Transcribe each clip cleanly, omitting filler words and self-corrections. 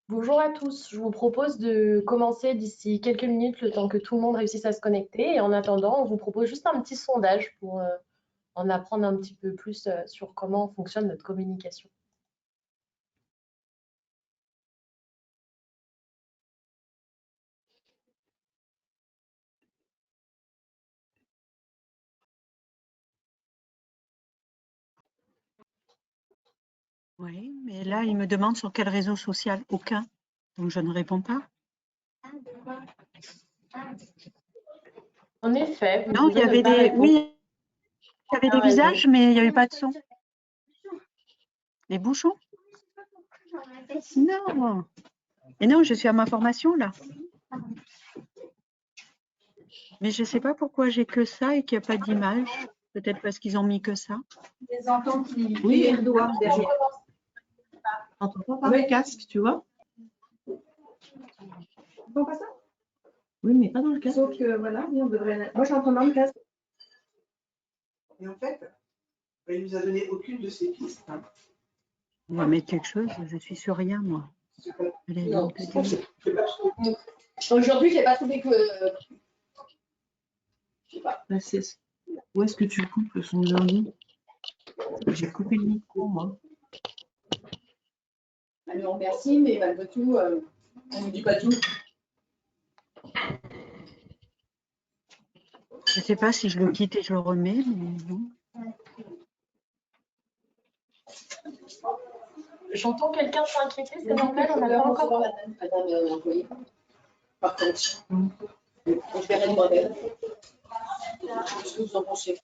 Bonjour à tous, je vous propose de commencer d'ici quelques minutes, le temps que tout le monde réussisse à se connecter. Et en attendant, on vous propose juste un petit sondage pour en apprendre un petit peu plus sur comment fonctionne notre communication. Oui, mais là, il me demande sur quel réseau social. Aucun. Donc, je ne réponds pas. En effet, vous Non, il y pouvez ne avait pas des, répondre. oui, il y avait des visages, mais il n'y avait pas de son. Les bouchons? Non. Et non, je suis à ma formation, là. Mais je ne sais pas pourquoi j'ai que ça et qu'il n'y a pas d'image. Peut-être parce qu'ils ont mis que ça. Les enfants qui les doigts derrière. Pas par le casque, tu vois. Pas ça? Oui, mais pas dans le casque. Sauf que voilà, on devrait. Moi, je suis en train de le casque. Et en fait, il nous a donné aucune de ces pistes. On va mettre quelque chose. Je suis sur rien, moi. Allez, Non, donc, te dire. aujourd'hui, j'ai pas trouvé que. Je sais pas. Où est-ce que tu coupes le son de lundi? J'ai coupé le micro, moi. Elle nous remercie, mais malgré tout, on ne dit pas tout. Je ne sais pas si je le quitte et je le remets, mais non. J'entends quelqu'un s'inquiéter, c'est normal, on n'a pas encore. Madame employée. Par contre, je verrai moi-même. Qu'est-ce que vous en pensez?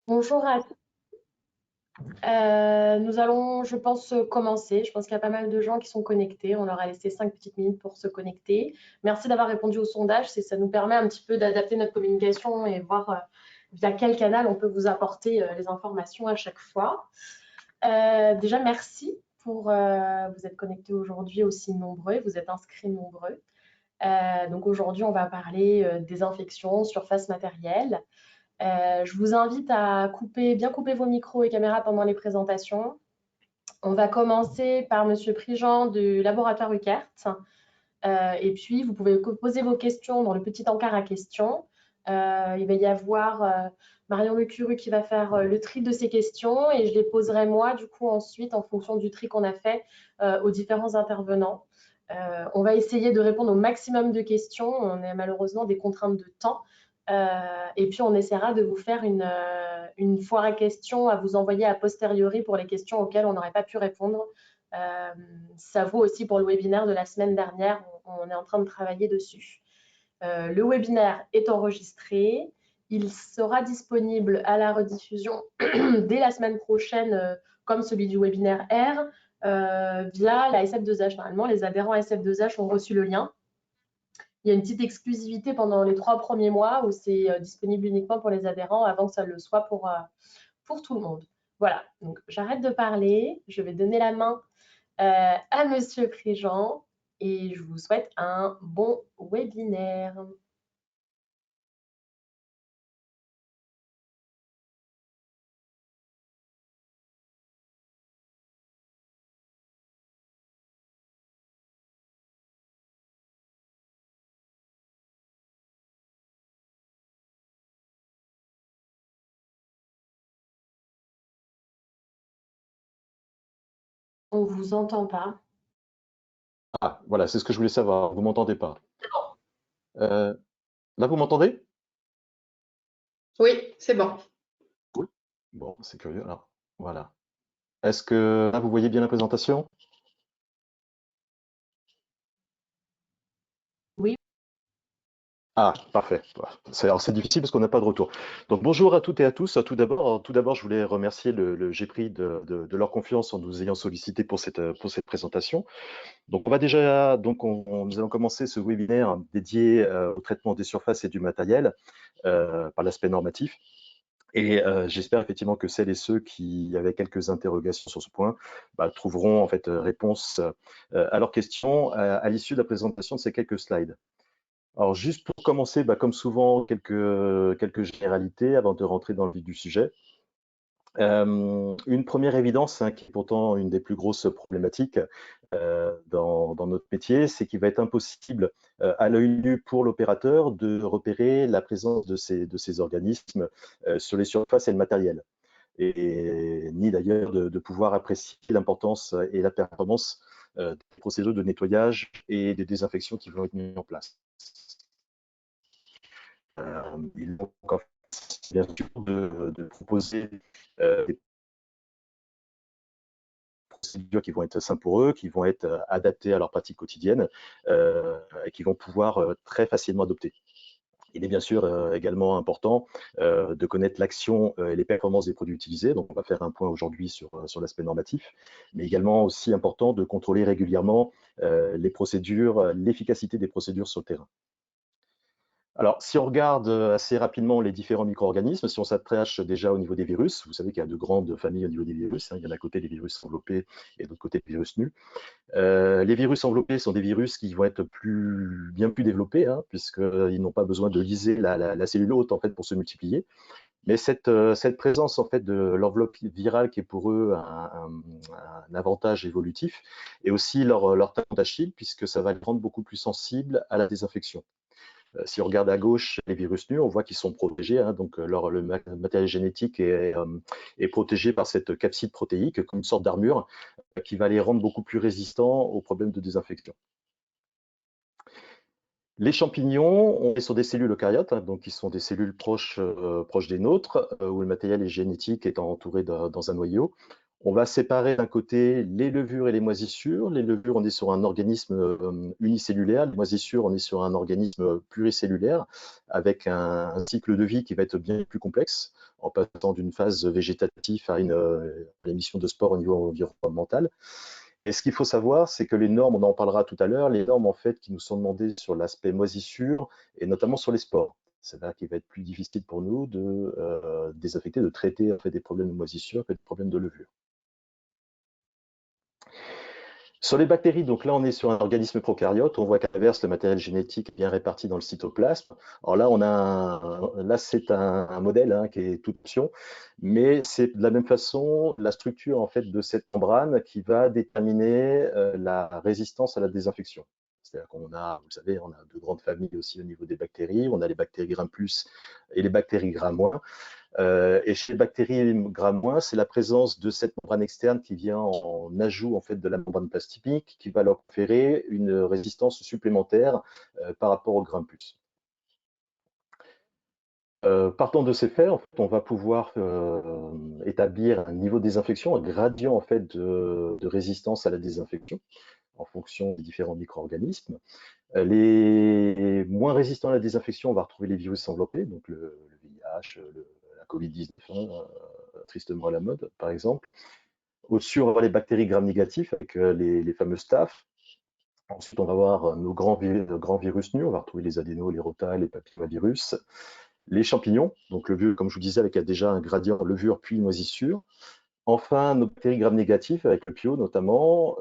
Bonjour à tous. Nous allons, je pense, commencer. Je pense qu'il y a pas mal de gens qui sont connectés. On leur a laissé 5 petites minutes pour se connecter. Merci d'avoir répondu au sondage. Ça nous permet un petit peu d'adapter notre communication et voir via quel canal on peut vous apporter les informations à chaque fois. Déjà, merci pour vous êtes connectés aujourd'hui aussi nombreux. Vous êtes inscrits nombreux. Donc aujourd'hui, on va parler des infections, surface matérielle. Je vous invite à bien couper vos micros et caméras pendant les présentations. On va commencer par Monsieur Prigent du laboratoire UCART. Et puis, vous pouvez poser vos questions dans le petit encart à questions. Il va y avoir Marion Lecuru qui va faire le tri de ces questions et je les poserai moi, du coup, ensuite, en fonction du tri qu'on a fait aux différents intervenants. On va essayer de répondre au maximum de questions. On a malheureusement des contraintes de temps. Et puis, on essaiera de vous faire une foire à questions à vous envoyer a posteriori pour les questions auxquelles on n'aurait pas pu répondre. Ça vaut aussi pour le webinaire de la semaine dernière. On est en train de travailler dessus. Le webinaire est enregistré. Il sera disponible à la rediffusion dès la semaine prochaine, comme celui du webinaire R, via la SF2H. Normalement, les adhérents à SF2H ont reçu le lien. Il y a une petite exclusivité pendant les 3 premiers mois où c'est disponible uniquement pour les adhérents avant que ça le soit pour tout le monde. Voilà, donc j'arrête de parler. Je vais donner la main à Monsieur Préjean et je vous souhaite un bon webinaire. On vous entend pas. Ah, voilà, c'est ce que je voulais savoir. Vous m'entendez pas? Là, vous m'entendez? Oui, c'est bon. Cool. Bon, c'est curieux. Alors, voilà. Est-ce que là, vous voyez bien la présentation? Oui. Ah, parfait. Alors, c'est difficile parce qu'on n'a pas de retour. Donc, bonjour à toutes et à tous. Tout d'abord, je voulais remercier le GPRI de leur confiance en nous ayant sollicité pour cette présentation. Donc, nous allons commencer ce webinaire dédié au traitement des surfaces et du matériel par l'aspect normatif. Et j'espère effectivement que celles et ceux qui avaient quelques interrogations sur ce point trouveront en fait réponse à leurs questions à l'issue de la présentation de ces quelques slides. Alors juste pour commencer, comme souvent, quelques généralités avant de rentrer dans le vif du sujet. Une première évidence, qui est pourtant une des plus grosses problématiques dans notre métier, c'est qu'il va être impossible à l'œil nu pour l'opérateur de repérer la présence de ces organismes sur les surfaces et le matériel, et ni d'ailleurs de pouvoir apprécier l'importance et la performance des procédures de nettoyage et des désinfections qui vont être mises en place. Il est donc en fait, bien sûr de proposer des procédures qui vont être simples pour eux, qui vont être adaptées à leur pratique quotidienne et qui vont pouvoir très facilement adopter. Il est bien sûr également important de connaître l'action et les performances des produits utilisés. Donc, on va faire un point aujourd'hui sur l'aspect normatif, mais également aussi important de contrôler régulièrement les procédures, l'efficacité des procédures sur le terrain. Alors, si on regarde assez rapidement les différents micro-organismes, si on s'attache déjà au niveau des virus, vous savez qu'il y a de grandes familles au niveau des virus. Il y a d'un côté des virus enveloppés et de l'autre côté des virus nus. Les virus enveloppés sont des virus qui vont être bien plus développés, puisqu'ils n'ont pas besoin de liser la cellule hôte en fait, pour se multiplier. Mais cette présence en fait, de l'enveloppe virale qui est pour eux un avantage évolutif, et aussi leur talon d'Achille, puisque ça va les rendre beaucoup plus sensibles à la désinfection. Si on regarde à gauche les virus nus, on voit qu'ils sont protégés, donc le matériel génétique est protégé par cette capside protéique, comme une sorte d'armure, qui va les rendre beaucoup plus résistants aux problèmes de désinfection. Les champignons, on est sur des cellules eucaryotes, donc qui sont des cellules proches des nôtres, où le matériel génétique est entouré dans un noyau. On va séparer d'un côté les levures et les moisissures. Les levures, on est sur un organisme unicellulaire. Les moisissures, on est sur un organisme pluricellulaire, avec un cycle de vie qui va être bien plus complexe, en passant d'une phase végétative à l'émission de spores au niveau environnemental. Et ce qu'il faut savoir, c'est que les normes, on en parlera tout à l'heure, les normes en fait qui nous sont demandées sur l'aspect moisissure et notamment sur les spores. C'est là qu'il va être plus difficile pour nous de désinfecter, de traiter en fait, des problèmes de moisissure que des problèmes de levure. Sur les bactéries, donc là on est sur un organisme prokaryote, on voit qu'à l'inverse le matériel génétique est bien réparti dans le cytoplasme. Alors là, c'est un modèle qui est toute option, mais c'est de la même façon la structure en fait de cette membrane qui va déterminer la résistance à la désinfection. C'est-à-dire qu'on a, vous le savez, on a deux grandes familles aussi au niveau des bactéries. On a les bactéries Gram+ et les bactéries Gram-. Et chez les bactéries Gram-, c'est la présence de cette membrane externe qui vient en ajout en fait de la membrane plasmique qui va leur conférer une résistance supplémentaire par rapport au Gram+. Partant de ces faits, en fait, on va pouvoir établir un niveau de désinfection, un gradient en fait de résistance à la désinfection en fonction des différents micro-organismes. Les moins résistants à la désinfection, on va retrouver les virus enveloppés, donc le VIH, la Covid-19, tristement à la mode, par exemple. Au-dessus, on va avoir les bactéries Gram-négatifs avec les fameux staph. Ensuite, on va avoir nos grands virus nus, on va retrouver les adénos, les rota, les papillomavirus. Les champignons, donc levure, comme je vous disais, avec déjà un gradient levure puis moisissure. Enfin, nos bactéries Gram-négatifs avec le pio notamment,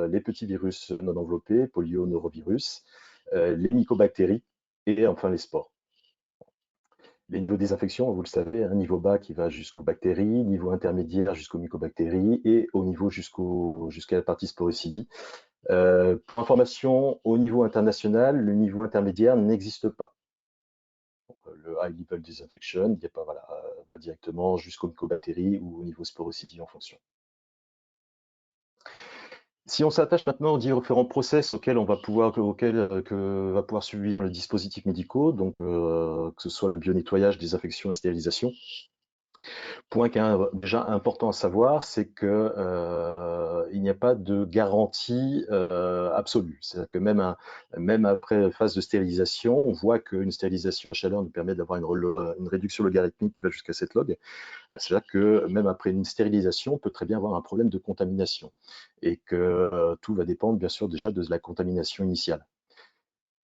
les petits virus non enveloppés, polio, norovirus, les mycobactéries et enfin les spores. Les niveaux de désinfection, vous le savez, un niveau bas qui va jusqu'aux bactéries, niveau intermédiaire jusqu'aux mycobactéries et au niveau jusqu'à la partie sporicidie. Pour information, au niveau international, le niveau intermédiaire n'existe pas. Le high level disinfection, il n'y a pas directement jusqu'aux mycobactéries ou au niveau sporocidie en fonction. Si on s'attache maintenant aux différents process auxquels va pouvoir suivre le dispositif médicaux, donc que ce soit le bio-nettoyage, désinfection et stérilisation. Point qui est déjà important à savoir, c'est que il n'y a pas de garantie absolue. C'est-à-dire que même après phase de stérilisation, on voit qu'une stérilisation à chaleur nous permet d'avoir une réduction logarithmique qui va jusqu'à 7 log. C'est-à-dire que même après une stérilisation, on peut très bien avoir un problème de contamination et que tout va dépendre bien sûr déjà de la contamination initiale.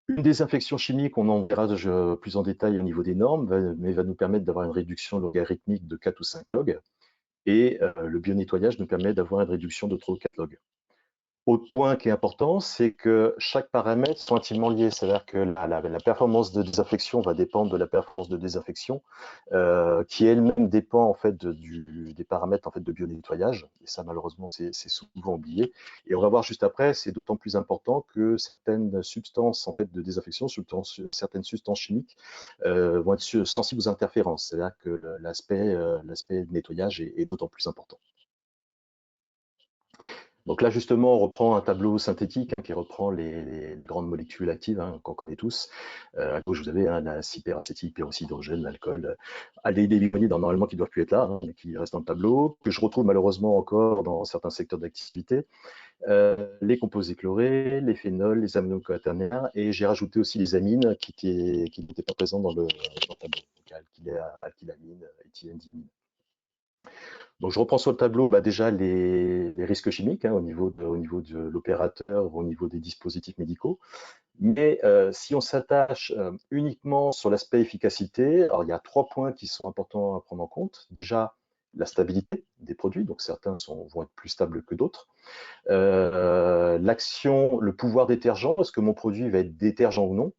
Une désinfection chimique, on en verra plus en détail au niveau des normes, mais va nous permettre d'avoir une réduction logarithmique de 4 ou 5 log. Et le bio-nettoyage nous permet d'avoir une réduction de 3 ou 4 log. Autre point qui est important, c'est que chaque paramètre sont intimement liés. C'est-à-dire que la performance de désinfection va dépendre de la performance de désinfection, qui elle-même dépend en fait des paramètres en fait de bio-nettoyage. Et ça, malheureusement, c'est souvent oublié. Et on va voir juste après, c'est d'autant plus important que certaines substances en fait de désinfection, certaines substances chimiques, vont être sensibles aux interférences. C'est-à-dire que l'aspect nettoyage est d'autant plus important. Donc là, justement, on reprend un tableau synthétique qui reprend les grandes molécules actives qu'on connaît tous. À gauche, vous avez la cyperacétyl, pyroxydrogène, l'alcool, aldéhyde limonide, normalement qui ne doivent plus être là, mais qui restent dans le tableau, que je retrouve malheureusement encore dans certains secteurs d'activité. Les composés chlorés, les phénols, les aminoquaternaires, et j'ai rajouté aussi les amines qui n'étaient pas présents dans le tableau. Donc, alkylamine, éthylène, dimine. Donc, je reprends sur le tableau déjà les risques chimiques au niveau de l'opérateur, au niveau des dispositifs médicaux. Mais si on s'attache uniquement sur l'aspect efficacité, alors il y a 3 points qui sont importants à prendre en compte. Déjà, la stabilité des produits, donc certains vont être plus stables que d'autres. L'action, le pouvoir détergent, est-ce que mon produit va être détergent ou non?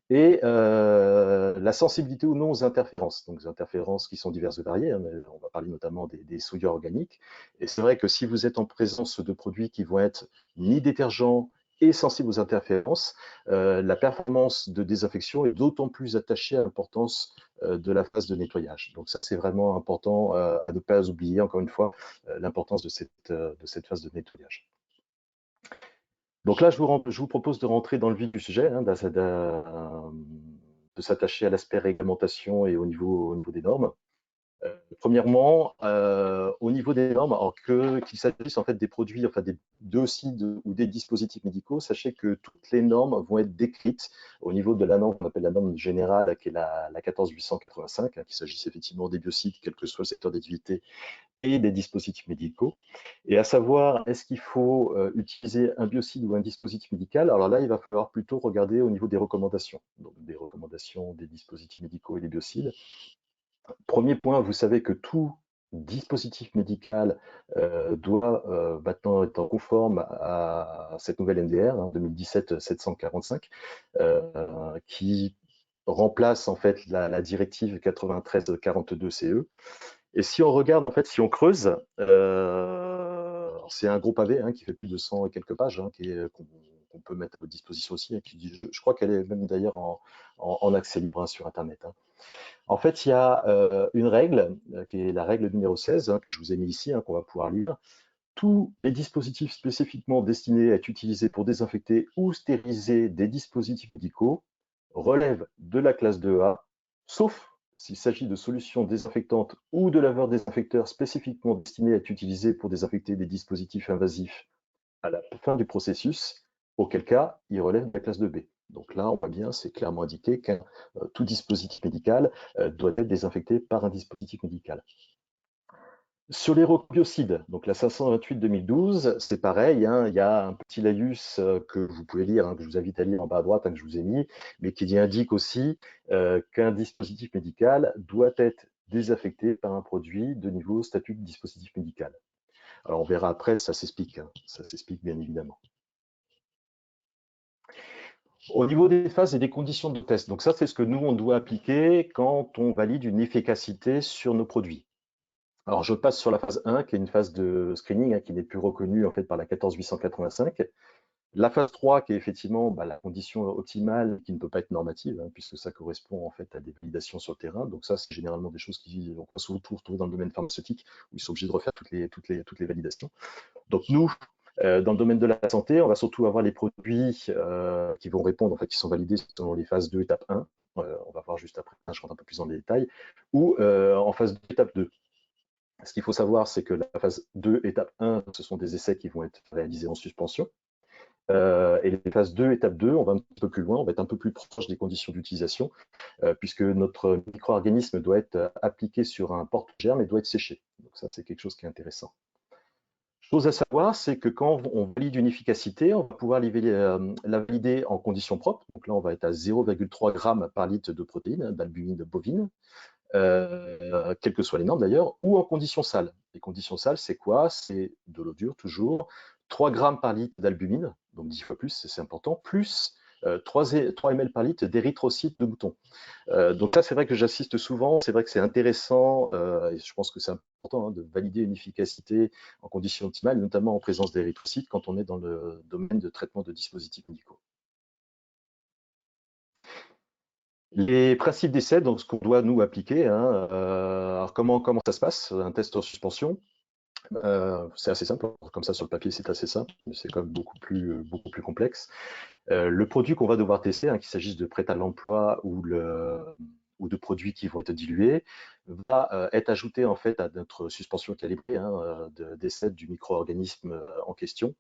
Et la sensibilité ou non aux interférences, donc des interférences qui sont diverses et variées, mais on va parler notamment des souillures organiques. Et c'est vrai que si vous êtes en présence de produits qui vont être ni détergents et sensibles aux interférences, la performance de désinfection est d'autant plus attachée à l'importance de la phase de nettoyage. Donc ça, c'est vraiment important à ne pas oublier, encore une fois, l'importance de cette phase de nettoyage. Donc là, je vous propose de rentrer dans le vif du sujet, de s'attacher à l'aspect réglementation et au niveau des normes. Premièrement, au niveau des normes, alors qu'il s'agisse en fait des produits, enfin des biocides ou des dispositifs médicaux, sachez que toutes les normes vont être décrites au niveau de la norme qu'on appelle la norme générale, qui est la 14885, qu'il s'agisse effectivement des biocides, quel que soit le secteur d'activité, et des dispositifs médicaux. Et à savoir, est-ce qu'il faut utiliser un biocide ou un dispositif médical? Alors là, il va falloir plutôt regarder au niveau des recommandations, donc des recommandations des dispositifs médicaux et des biocides. Premier point, vous savez que tout dispositif médical doit maintenant être conforme à cette nouvelle MDR 2017-745 qui remplace en fait la directive 93-42 CE. Et si on regarde, en fait, si on creuse, c'est un gros pavé qui fait plus de 100 et quelques pages, qu'on qu'on peut mettre à votre disposition aussi, hein, je crois qu'elle est même d'ailleurs en accès libre, hein, sur Internet, hein. En fait, il y a une règle, qui est la règle numéro 16, hein, que je vous ai mis ici, hein, qu'on va pouvoir lire. Tous les dispositifs spécifiquement destinés à être utilisés pour désinfecter ou stériliser des dispositifs médicaux relèvent de la classe 2A, sauf s'il s'agit de solutions désinfectantes ou de laveurs désinfecteurs spécifiquement destinés à être utilisés pour désinfecter des dispositifs invasifs à la fin du processus, auquel cas il relève de la classe 2B. Donc là, on voit bien, c'est clairement indiqué que tout dispositif médical doit être désinfecté par un dispositif médical. Sur les robiocides, donc la 528-2012, c'est pareil, hein, il y a un petit laïus que vous pouvez lire, hein, que je vous invite à lire en bas à droite, hein, que je vous ai mis, mais qui indique aussi qu'un dispositif médical doit être désaffecté par un produit de niveau statut de dispositif médical. Alors on verra après, ça s'explique, hein, ça s'explique bien évidemment. Au niveau des phases et des conditions de test, donc ça c'est ce que nous on doit appliquer quand on valide une efficacité sur nos produits. Alors, je passe sur la phase 1, qui est une phase de screening, hein, qui n'est plus reconnue en fait par la 14885. La phase 3, qui est effectivement la condition optimale, qui ne peut pas être normative, hein, puisque ça correspond en fait à des validations sur le terrain. Donc ça, c'est généralement des choses qu'on va souvent retrouver dans le domaine pharmaceutique, où ils sont obligés de refaire toutes les validations. Donc nous, dans le domaine de la santé, on va surtout avoir les produits qui vont répondre, en fait, qui sont validés selon les phases 2, étape 1. On va voir juste après, je rentre un peu plus dans les détails, ou en phase 2, étape 2. Ce qu'il faut savoir, c'est que la phase 2, étape 1, ce sont des essais qui vont être réalisés en suspension. Et les phases 2, étape 2, on va un petit peu plus loin, on va être un peu plus proche des conditions d'utilisation, puisque notre micro-organisme doit être appliqué sur un porte-germe et doit être séché. Donc ça, c'est quelque chose qui est intéressant. Chose à savoir, c'est que quand on valide une efficacité, on va pouvoir la valider en conditions propres. Donc là, on va être à 0,3 g par litre de protéines, d'albumine bovine. Quelles que soient les normes d'ailleurs, ou en conditions sales. Les conditions sales, c'est quoi? C'est de l'eau dure, toujours, 3 grammes par litre d'albumine, donc 10 fois plus, c'est important, plus 3 ml par litre d'érythrocytes de mouton. Donc là, c'est vrai que j'assiste souvent, c'est vrai que c'est intéressant, et je pense que c'est important, hein, de valider une efficacité en conditions optimales, notamment en présence d'érythrocytes, quand on est dans le domaine de traitement de dispositifs médicaux. Les principes d'essai, donc ce qu'on doit nous appliquer, hein, alors comment ça se passe, un test en suspension? C'est assez simple, comme ça sur le papier c'est assez simple, mais c'est quand même beaucoup plus complexe. Le produit qu'on va devoir tester, hein, qu'il s'agisse de prêt à l'emploi ou de produits qui vont être dilués, va être ajouté en fait à notre suspension calibrée, hein, d'essai du micro-organisme en question,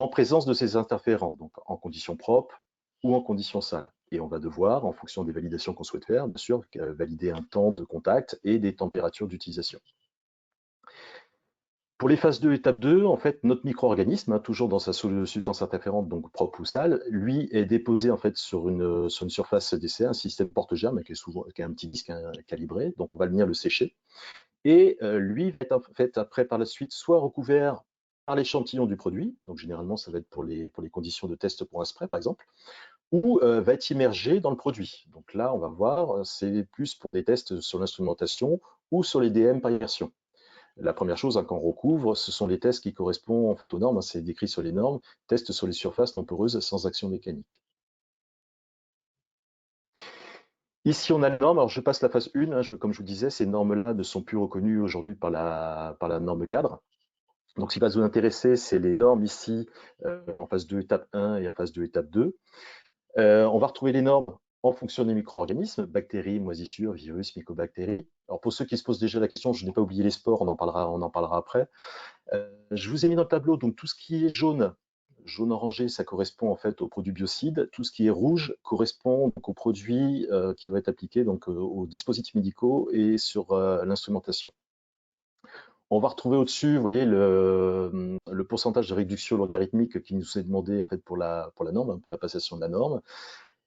en présence de ces interférents, donc en conditions propres ou en conditions sales. Et on va devoir, en fonction des validations qu'on souhaite faire, bien sûr, valider un temps de contact et des températures d'utilisation. Pour les phases 2, étape 2, en fait, notre micro-organisme, hein, toujours dans sa substance interférente, donc propre ou sale, lui est déposé en fait sur une surface d'essai, un système porte-germe qui est un petit disque, hein, calibré, donc on va venir le sécher. Et lui va être en fait après par la suite soit recouvert par l'échantillon du produit, donc généralement ça va être pour les conditions de test pour un spray par exemple, ou va être immergé dans le produit. Donc là, on va voir, c'est plus pour des tests sur l'instrumentation ou sur les DM par immersion. La première chose, hein, qu'on recouvre, ce sont les tests qui correspondent aux normes, hein, c'est décrit sur les normes, tests sur les surfaces non poreuses sans action mécanique. Ici, on a les normes, alors je passe la phase 1, hein, comme je vous disais, ces normes-là ne sont plus reconnues aujourd'hui par la norme cadre. Donc, ce qui va vous intéresser, c'est les normes ici, en phase 2, étape 1 et en phase 2, étape 2. On va retrouver les normes en fonction des micro-organismes, bactéries, moisissures, virus, mycobactéries. Alors pour ceux qui se posent déjà la question, je n'ai pas oublié les spores, on en parlera après. Je vous ai mis dans le tableau donc tout ce qui est jaune orangé, ça correspond en fait aux produits biocides. Tout ce qui est rouge correspond donc aux produits qui doivent être appliqués donc aux dispositifs médicaux et sur l'instrumentation. On va retrouver au-dessus, vous voyez, le pourcentage de réduction logarithmique qui nous est demandé en fait, pour la norme, hein, pour la passation de la norme.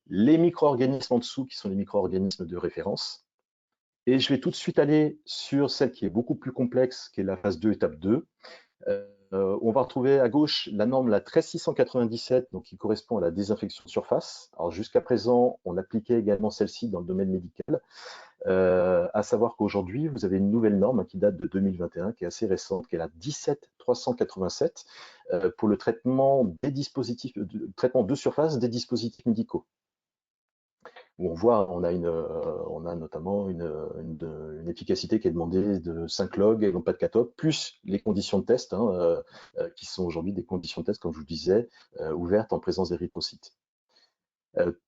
Les micro-organismes en dessous, qui sont les micro-organismes de référence. Et je vais tout de suite aller sur celle qui est beaucoup plus complexe, qui est la phase 2, étape 2. on va retrouver à gauche la norme la 13697, donc qui correspond à la désinfection de surface. Alors jusqu'à présent, on appliquait également celle-ci dans le domaine médical. À savoir qu'aujourd'hui, vous avez une nouvelle norme qui date de 2021, qui est assez récente, qui est la 17387 pour le traitement des dispositifs, traitement de surface des dispositifs médicaux. Où on voit, on a notamment une efficacité qui est demandée de 5 logs et non pas de 4 logs, plus les conditions de test, qui sont aujourd'hui des conditions de test, comme je vous disais, ouvertes en présence d'érythrocytes.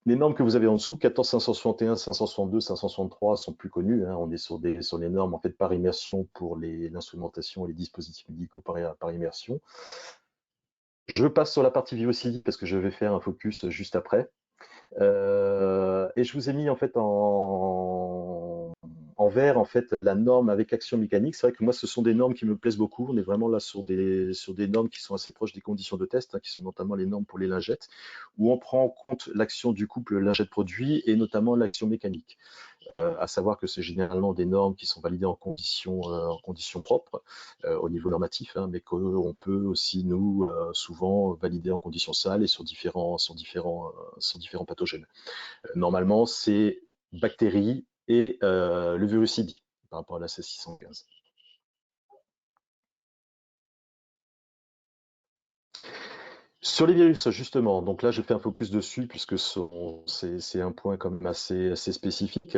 Les normes que vous avez en dessous, 14561, 562, 563 sont plus connues. On est sur les normes en fait par immersion pour l'instrumentation et les dispositifs médicaux par immersion. Je passe sur la partie virucidie parce que je vais faire un focus juste après. Et je vous ai mis en fait en vert en fait la norme avec action mécanique. C'est vrai que moi ce sont des normes qui me plaisent beaucoup. On est vraiment là sur des normes qui sont assez proches des conditions de test, qui sont notamment les normes pour les lingettes, où on prend en compte l'action du couple lingette-produit et notamment l'action mécanique. À savoir que c'est généralement des normes qui sont validées en conditions propres au niveau normatif, mais qu'on peut aussi nous souvent valider en conditions sales et sur différents pathogènes. Normalement, c'est bactéries et le virucidie par rapport à la C615. Sur les virus, justement, donc là je fais un focus dessus puisque c'est un point quand même assez spécifique.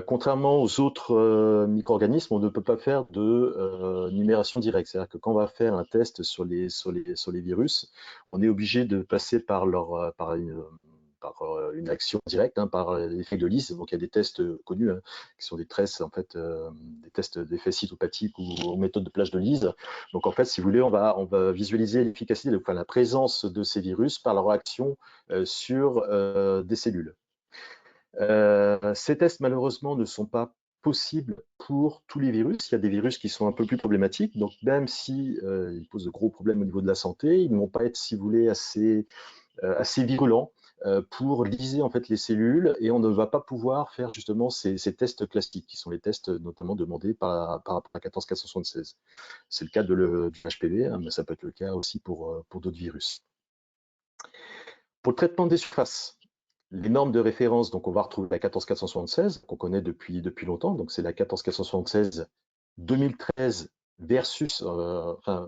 Contrairement aux autres micro-organismes, on ne peut pas faire de numération directe. C'est-à-dire que quand on va faire un test sur les virus, on est obligé de passer par une action directe, par l'effet de Lise. Donc il y a des tests connus qui sont des tests en fait, des tests d'effet cytopathique ou aux méthodes de plage de Lise. Donc en fait, si vous voulez, on va visualiser l'efficacité, enfin la présence de ces virus par leur action sur des cellules. Ces tests malheureusement ne sont pas possibles pour tous les virus. Il y a des virus qui sont un peu plus problématiques. Donc même si ils posent de gros problèmes au niveau de la santé, ils ne vont pas être, si vous voulez, assez virulents pour liser en fait les cellules, et on ne va pas pouvoir faire justement ces tests classiques qui sont les tests notamment demandés par rapport à 14476. C'est le cas du HPV, mais ça peut être le cas aussi pour d'autres virus. Pour le traitement des surfaces, les normes de référence, donc on va retrouver la 14476 qu'on connaît depuis longtemps, donc c'est la 14476 2013 versus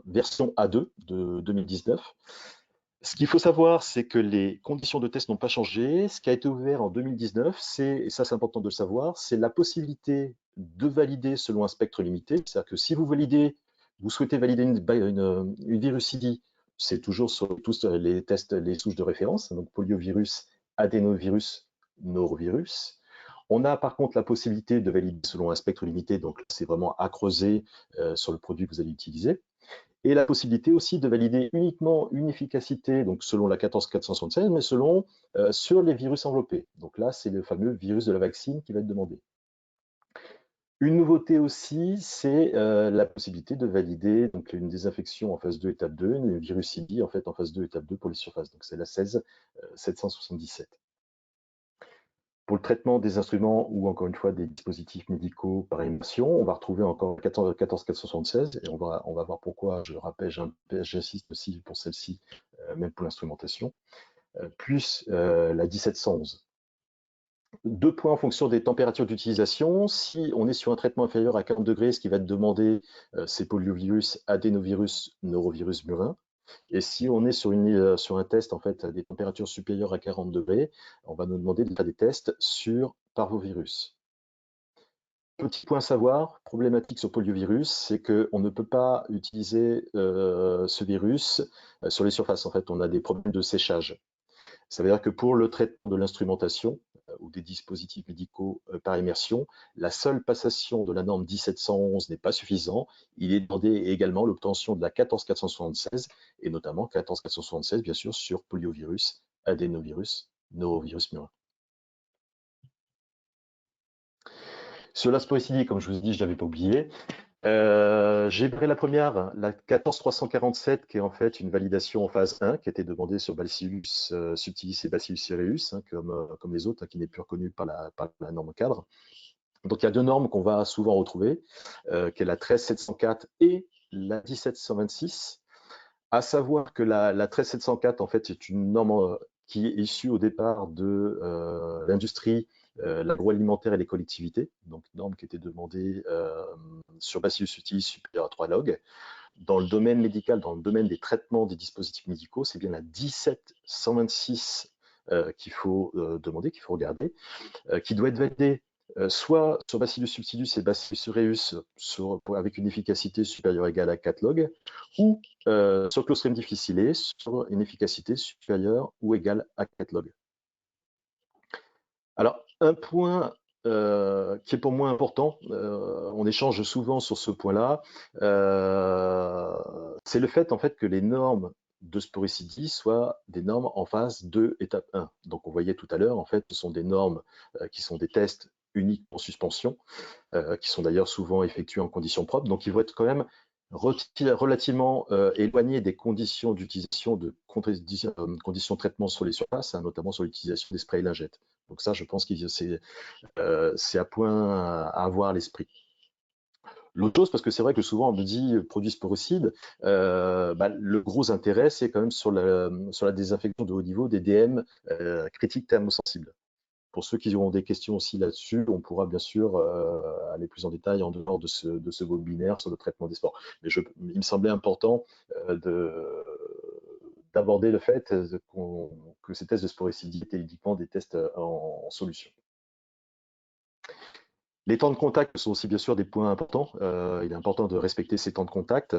version A2 de 2019. Ce qu'il faut savoir, c'est que les conditions de test n'ont pas changé. Ce qui a été ouvert en 2019, et ça c'est important de le savoir, c'est la possibilité de valider selon un spectre limité. C'est-à-dire que si vous souhaitez valider une virucidie, c'est toujours sur tous les tests, les souches de référence, donc poliovirus, adénovirus, norovirus. On a par contre la possibilité de valider selon un spectre limité, donc c'est vraiment à creuser sur le produit que vous allez utiliser. Et la possibilité aussi de valider uniquement une efficacité, donc selon la 14476, mais sur les virus enveloppés. Donc là, c'est le fameux virus de la vaccine qui va être demandé. Une nouveauté aussi, c'est la possibilité de valider donc, une désinfection en phase 2, étape 2, une virucidie en fait en phase 2, étape 2 pour les surfaces. Donc c'est la 16777. Pour le traitement des instruments ou encore une fois des dispositifs médicaux par immersion, on va retrouver encore 14476 et on va voir pourquoi, je le rappelle, j'insiste aussi pour celle-ci, même pour l'instrumentation, plus la 17111. 2 points en fonction des températures d'utilisation. Si on est sur un traitement inférieur à 40 degrés, ce qui va être demandé, c'est poliovirus, adénovirus, norovirus murin. Et si on est sur un test en fait à des températures supérieures à 40 degrés, on va nous demander de faire des tests sur parvovirus. Petit point à savoir, problématique sur poliovirus, c'est qu'on ne peut pas utiliser ce virus sur les surfaces. En fait, on a des problèmes de séchage. Ça veut dire que pour le traitement de l'instrumentation ou des dispositifs médicaux par immersion, la seule passation de la norme 17111 n'est pas suffisant. Il est demandé également l'obtention de la 14476 et notamment 14476 bien sûr sur poliovirus, adénovirus, norovirus murin. Sur la sporicidie, comme je vous ai dit, je ne l'avais pas oublié. J'ai pris la première, la 14347, qui est en fait une validation en phase 1, qui a été demandée sur Bacillus subtilis et Bacillus cereus, comme les autres, qui n'est plus reconnue par la norme cadre. Donc il y a 2 normes qu'on va souvent retrouver, qui est la 13704 et la 17126. À savoir que la 13704, en fait, c'est une norme qui est issue au départ de l'industrie, l'agroalimentaire et les collectivités, donc une norme qui était demandée sur Bacillus subtilis supérieur à 3 log. Dans le domaine médical, dans le domaine des traitements des dispositifs médicaux, c'est bien la 17126 qu'il faut demander, qu'il faut regarder, qui doit être validée soit sur Bacillus subtilis et Bacillus aureus avec une efficacité supérieure ou égale à 4 log, ou sur Clostridium difficile sur une efficacité supérieure ou égale à 4 log. Alors, un point qui est pour moi important, on échange souvent sur ce point-là, c'est le fait en fait que les normes de sporicidie soient des normes en phase 2, étape 1. Donc on voyait tout à l'heure, en fait, ce sont des normes qui sont des tests uniques en suspension, qui sont d'ailleurs souvent effectués en conditions propres. Donc ils vont être quand même relativement éloignés des conditions d'utilisation de conditions de traitement sur les surfaces, hein, notamment sur l'utilisation des sprays lingettes. Donc ça, je pense que c'est un point à avoir à l'esprit. L'autre chose, parce que c'est vrai que souvent on me dit produits sporicides, le gros intérêt c'est quand même sur la désinfection de haut niveau des DM critiques thermosensibles. Pour ceux qui auront des questions aussi là-dessus, on pourra bien sûr aller plus en détail en dehors de ce webinaire sur le traitement des spores. Mais il me semblait important d'aborder le fait que ces tests de sporicidité étaient uniquement des tests en solution. Les temps de contact sont aussi bien sûr des points importants. Il est important de respecter ces temps de contact.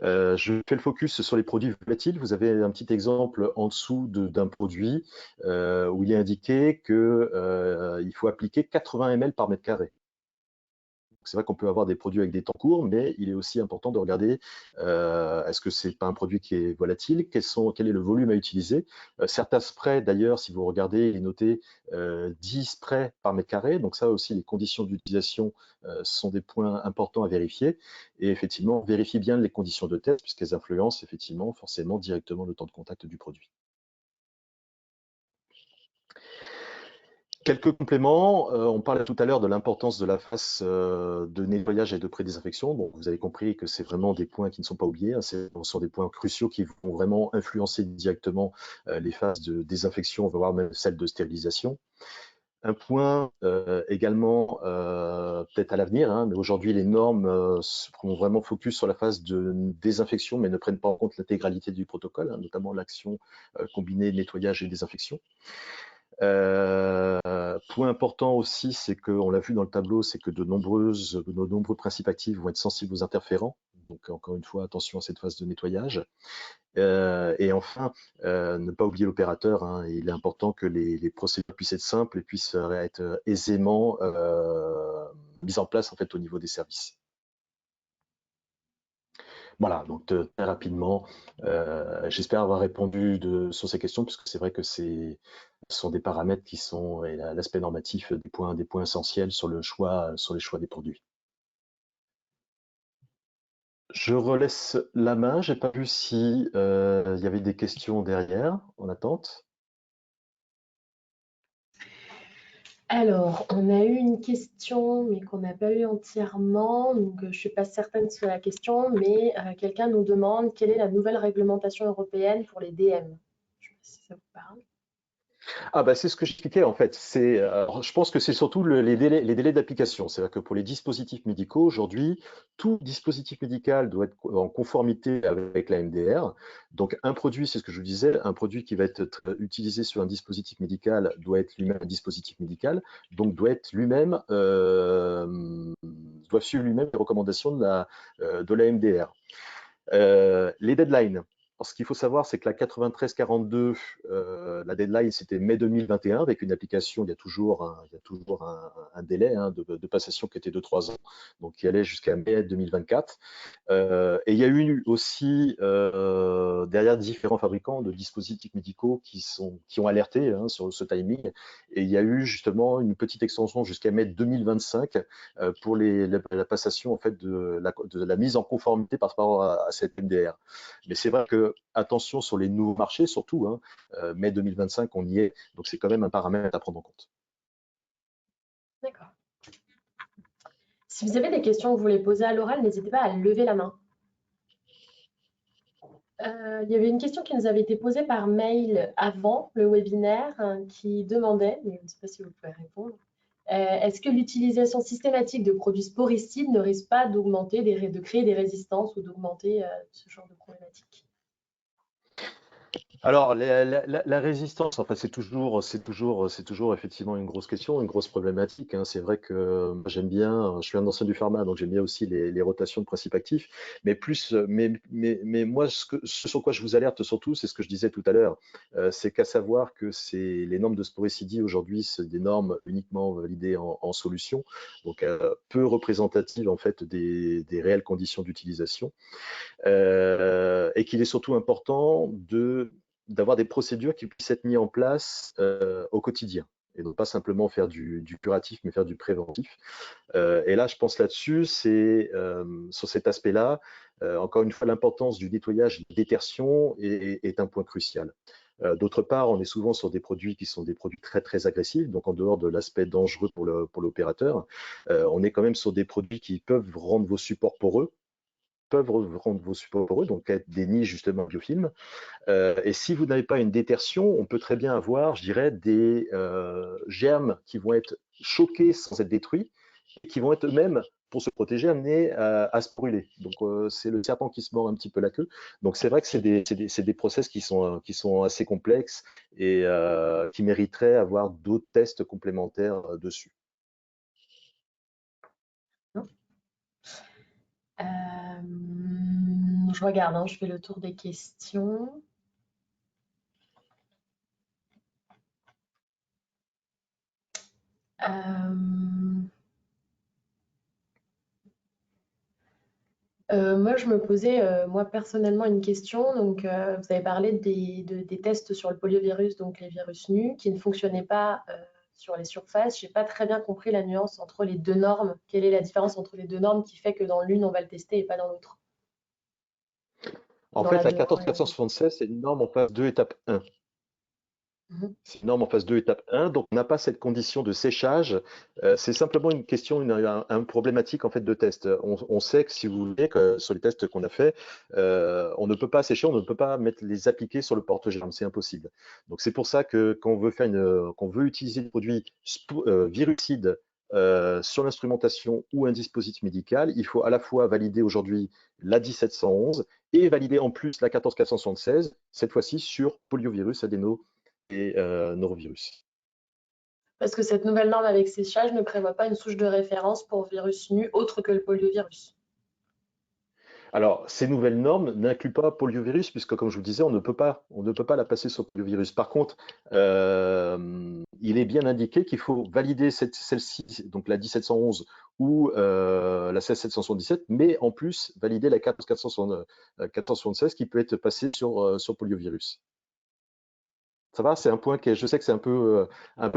Je fais le focus sur les produits volatiles. Vous avez un petit exemple en dessous d'un produit où il est indiqué qu'il faut appliquer 80 ml par mètre carré. C'est vrai qu'on peut avoir des produits avec des temps courts, mais il est aussi important de regarder est-ce que c'est pas un produit qui est volatile, quel est le volume à utiliser. Certains sprays, d'ailleurs, si vous regardez, il est noté 10 sprays par mètre carré. Donc ça aussi, les conditions d'utilisation sont des points importants à vérifier. Et effectivement, vérifiez bien les conditions de test, puisqu'elles influencent effectivement forcément directement le temps de contact du produit. Quelques compléments. On parlait tout à l'heure de l'importance de la phase de nettoyage et de pré-désinfection. Bon, vous avez compris que c'est vraiment des points qui ne sont pas oubliés. Hein. Ce sont des points cruciaux qui vont vraiment influencer directement les phases de désinfection, voire même celles de stérilisation. Un point également, peut-être à l'avenir, hein, mais aujourd'hui les normes seront vraiment focus sur la phase de désinfection, mais ne prennent pas en compte l'intégralité du protocole, hein, notamment l'action combinée nettoyage et désinfection. Point important aussi, c'est qu'on l'a vu dans le tableau, c'est que de nombreux principes actifs vont être sensibles aux interférents. Donc encore une fois, attention à cette phase de nettoyage. Et enfin, ne pas oublier l'opérateur. Hein, il est important que les procédures puissent être simples et puissent être aisément mises en place en fait au niveau des services. Voilà, donc très rapidement, j'espère avoir répondu sur ces questions, puisque c'est vrai que ce sont des paramètres qui sont, et l'aspect normatif, des points essentiels sur les choix des produits. Je relaisse la main, j'ai pas vu si il y avait des questions derrière, en attente. Alors, on a eu une question, mais qu'on n'a pas eu entièrement, donc je ne suis pas certaine sur la question, mais quelqu'un nous demande quelle est la nouvelle réglementation européenne pour les DM. Je ne sais pas si ça vous parle. Ah bah c'est ce que j'expliquais en fait. Je pense que c'est surtout les délais d'application. C'est-à-dire que pour les dispositifs médicaux, aujourd'hui, tout dispositif médical doit être en conformité avec la MDR. Donc un produit, c'est ce que je vous disais, un produit qui va être utilisé sur un dispositif médical doit être lui-même un dispositif médical, donc doit suivre lui-même les recommandations de la MDR. Les deadlines. Alors, ce qu'il faut savoir, c'est que la 9342, la deadline, c'était mai 2021, avec une application, il y a toujours un délai hein, de passation qui était de 3 ans, donc qui allait jusqu'à mai 2024. Et il y a eu aussi derrière différents fabricants de dispositifs médicaux qui ont alerté hein, sur ce timing. Et il y a eu justement une petite extension jusqu'à mai 2025 pour la passation en fait de la mise en conformité par rapport à cette MDR. Mais c'est vrai que attention sur les nouveaux marchés, surtout hein, mai 2025, on y est. Donc c'est quand même un paramètre à prendre en compte. D'accord. Si vous avez des questions que vous voulez poser à l'oral, n'hésitez pas à lever la main. Il y avait une question qui nous avait été posée par mail avant le webinaire qui demandait, mais je ne sais pas si vous pouvez répondre, est-ce que l'utilisation systématique de produits sporicides ne risque pas d'augmenter, de créer des résistances ou d'augmenter ce genre de problématiques? Alors, la résistance, enfin, c'est toujours effectivement une grosse question, une grosse problématique, hein. C'est vrai que j'aime bien, je suis un ancien du pharma, donc j'aime bien aussi les rotations de principes actifs, mais moi, ce sur quoi je vous alerte surtout, c'est ce que je disais tout à l'heure, c'est qu'à savoir que les normes de sporicidie aujourd'hui, c'est des normes uniquement validées en solution, donc peu représentatives en fait des réelles conditions d'utilisation. Et qu'il est surtout important d'avoir des procédures qui puissent être mises en place au quotidien et non pas simplement faire du curatif, mais faire du préventif. Et là, je pense là-dessus, c'est sur cet aspect-là, encore une fois, l'importance du nettoyage détertion est un point crucial. D'autre part, on est souvent sur des produits qui sont des produits très très agressifs, donc en dehors de l'aspect dangereux pour l'opérateur, on est quand même sur des produits qui peuvent rendre vos supports poreux, donc être des nids justement biofilms. Et si vous n'avez pas une détertion, on peut très bien avoir, je dirais, des germes qui vont être choqués sans être détruits, et qui vont être eux-mêmes, pour se protéger, amenés à se brûler. Donc c'est le serpent qui se mord un petit peu la queue. Donc c'est vrai que c'est des process qui sont assez complexes et qui mériteraient avoir d'autres tests complémentaires dessus. Je regarde, hein, je fais le tour des questions. Moi, je me posais, moi personnellement, une question. Donc, vous avez parlé des tests sur le poliovirus, donc les virus nus, qui ne fonctionnaient pas sur les surfaces. Je n'ai pas très bien compris la nuance entre les deux normes. Quelle est la différence entre les deux normes qui fait que dans l'une, on va le tester et pas dans l'autre? En Dans fait, la la 2.1 et la 2. 14476, c'est une norme en phase 2, étape 1. Mhm. C'est une norme en phase 2, étape 1, donc on n'a pas cette condition de séchage. C'est simplement une question, une problématique en fait de test. On sait que si vous voulez, que sur les tests qu'on a fait, on ne peut pas sécher, on ne peut pas les appliquer sur le porte-germe, c'est impossible. Donc c'est pour ça que quand qu'on veut utiliser des produits virucides sur l'instrumentation ou un dispositif médical, il faut à la fois valider aujourd'hui la 17711 et valider en plus la 14476, cette fois-ci sur poliovirus adéno et norovirus. Parce que cette nouvelle norme avec séchage ne prévoit pas une souche de référence pour virus nus autre que le poliovirus. Alors, ces nouvelles normes n'incluent pas poliovirus, puisque, comme je vous disais, on ne peut pas la passer sur poliovirus. Par contre, il est bien indiqué qu'il faut valider celle-ci, donc la 17711 ou la 16777, mais en plus valider la 14476 qui peut être passée sur poliovirus. Ça va, c'est un point je sais que c'est un peu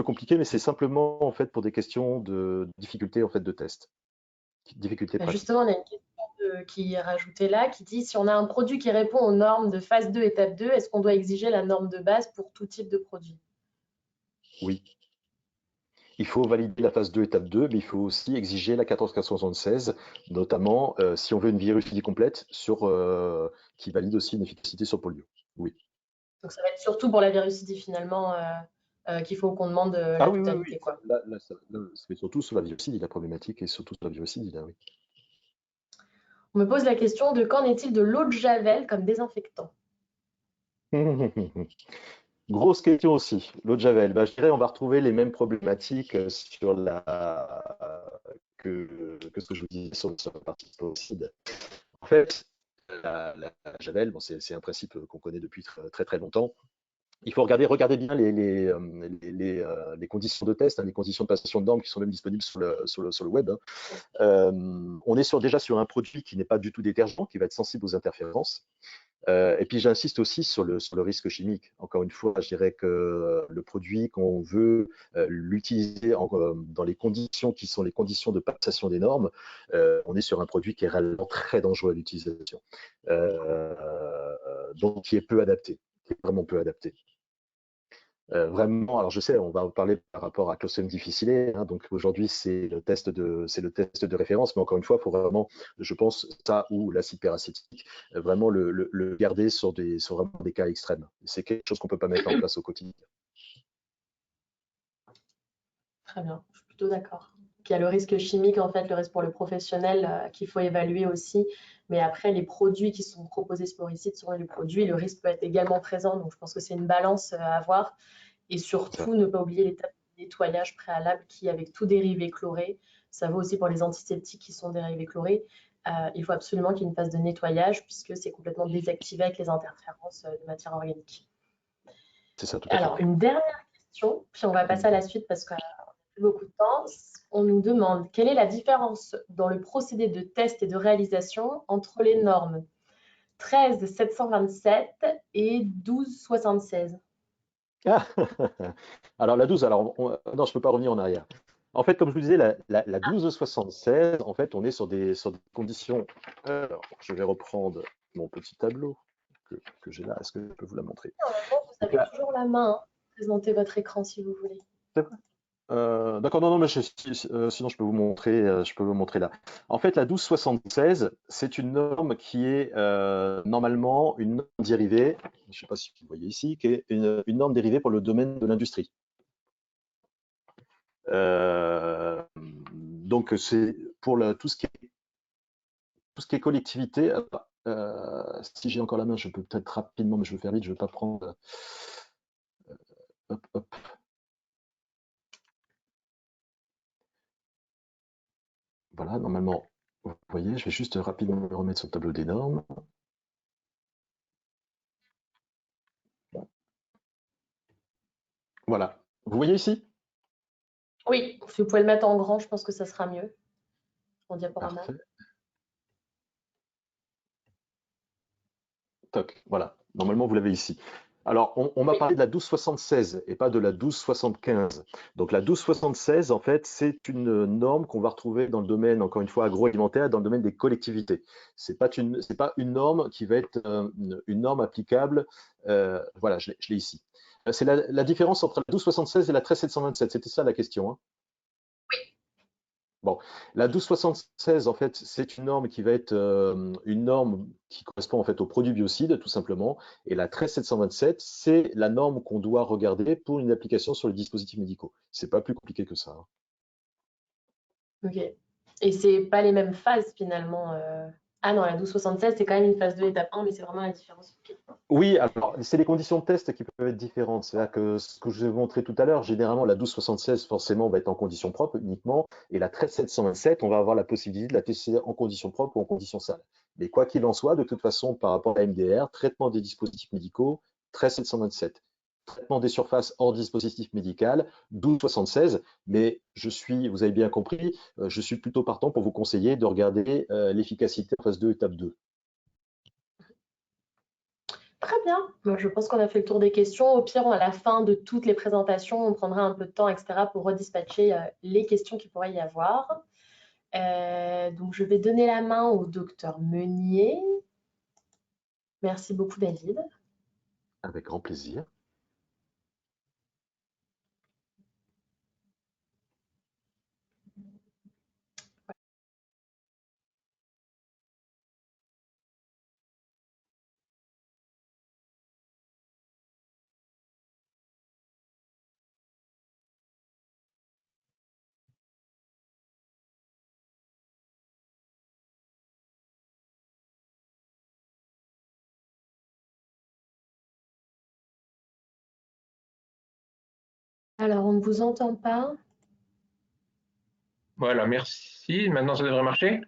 compliqué, mais c'est simplement en fait pour des questions de difficulté en fait de test, difficulté pratique. Justement, on a une question qui est rajoutée là, qui dit si on a un produit qui répond aux normes de phase 2, étape 2, est-ce qu'on doit exiger la norme de base pour tout type de produit? Oui. Il faut valider la phase 2, étape 2, mais il faut aussi exiger la 14476, notamment si on veut une virucidie complète qui valide aussi une efficacité sur polio. Oui. Donc ça va être surtout pour la virucidie finalement qu'il faut qu'on demande la Oui, totalité, quoi. Là, c'est surtout sur la virucidie, la problématique est surtout sur la virucidie, là, oui. On me pose la question de qu'en est-il de l'eau de Javel comme désinfectant? Grosse question aussi, l'eau de Javel. Je dirais on va retrouver les mêmes problématiques sur que ce que je vous disais sur la partie sporicide. En fait, la Javel, bon, c'est un principe qu'on connaît depuis très très longtemps. Il faut regarder bien les conditions de test, les conditions de passation de normes qui sont même disponibles sur le web. On est déjà sur un produit qui n'est pas du tout détergent, qui va être sensible aux interférences. Et puis j'insiste aussi sur le risque chimique. Encore une fois, je dirais que le produit, quand on veut l'utiliser dans les conditions qui sont les conditions de passation des normes, on est sur un produit qui est réellement très dangereux à l'utilisation. Donc qui est peu adapté, qui est vraiment peu adapté. Vraiment, alors je sais, on va en parler par rapport à Clostridium difficile, hein, donc aujourd'hui c'est le test de référence, mais encore une fois, il faut vraiment, je pense, ça ou l'acide peracétique, vraiment le garder sur vraiment des cas extrêmes. C'est quelque chose qu'on peut pas mettre en place au quotidien. Très bien, je suis plutôt d'accord. Il y a le risque chimique, en fait, le risque pour le professionnel qu'il faut évaluer aussi. Mais après, les produits qui sont proposés sporicides sont les produits, le risque peut être également présent. Donc, je pense que c'est une balance à avoir. Et surtout, ne pas oublier l'étape de nettoyage préalable qui, avec tout dérivé chloré, ça vaut aussi pour les antiseptiques qui sont dérivés chlorés. Il faut absolument qu'il y ait une phase de nettoyage puisque c'est complètement désactivé avec les interférences de matière organique. C'est ça, tout à fait. Alors, une dernière question, puis on va passer à la suite parce qu'on n'a plus beaucoup de temps. On nous demande quelle est la différence dans le procédé de test et de réalisation entre les normes 13727 et 1276. Ah, alors la 12, alors non, je ne peux pas revenir en arrière. En fait, comme je vous disais, la 1276, en fait, on est sur des conditions. Alors, je vais reprendre mon petit tableau que j'ai là. Est-ce que je peux vous la montrer? Normalement, vous avez toujours la main. Présentez votre écran si vous voulez. C'est vrai. D'accord, non, mais sinon je peux vous montrer là. En fait, la 1276, c'est une norme qui est normalement une norme dérivée, je ne sais pas si vous voyez ici, qui est une norme dérivée pour le domaine de l'industrie. Donc c'est pour tout ce qui est collectivité. Si j'ai encore la main, je peux peut-être rapidement, mais je vais faire vite, je ne vais pas prendre. Hop, hop. Voilà, normalement, vous voyez, je vais juste rapidement me remettre sur le tableau des normes. Voilà. Vous voyez ici? Oui, si vous pouvez le mettre en grand, je pense que ça sera mieux. En diaporama. Parfait. Toc, voilà. Normalement, vous l'avez ici. Alors, on m'a parlé de la 1276 et pas de la 1275. Donc, la 1276, en fait, c'est une norme qu'on va retrouver dans le domaine, encore une fois, agroalimentaire, dans le domaine des collectivités. C'est pas une norme qui va être une norme applicable. Voilà, je l'ai ici. C'est la différence entre la 1276 et la 13727. C'était ça la question, hein? Bon, la 1276, en fait, c'est une norme qui va être une norme qui correspond en fait aux produits biocides, tout simplement. Et la 13727, c'est la norme qu'on doit regarder pour une application sur les dispositifs médicaux. C'est pas plus compliqué que ça, hein. Ok. Et c'est pas les mêmes phases finalement. Ah non, la 1276, c'est quand même une phase 2, étape 1, mais c'est vraiment la différence. Okay. Oui, alors c'est les conditions de test qui peuvent être différentes. C'est-à-dire que ce que je vous ai montré tout à l'heure, généralement la 1276 forcément va être en conditions propres uniquement, et la 13727, on va avoir la possibilité de la tester en conditions propres ou en conditions sales. Mais quoi qu'il en soit, de toute façon, par rapport à MDR, traitement des dispositifs médicaux, 13727. Traitement des surfaces hors dispositif médical, 1276. Mais vous avez bien compris, je suis plutôt partant pour vous conseiller de regarder l'efficacité en phase 2, étape 2. Très bien. Bon, je pense qu'on a fait le tour des questions. Au pire, à la fin de toutes les présentations, on prendra un peu de temps, etc., pour redispatcher les questions qu'il pourrait y avoir. Donc, je vais donner la main au docteur Meunier. Merci beaucoup, David. Avec grand plaisir. Alors, on ne vous entend pas. Voilà, merci. Maintenant, ça devrait marcher.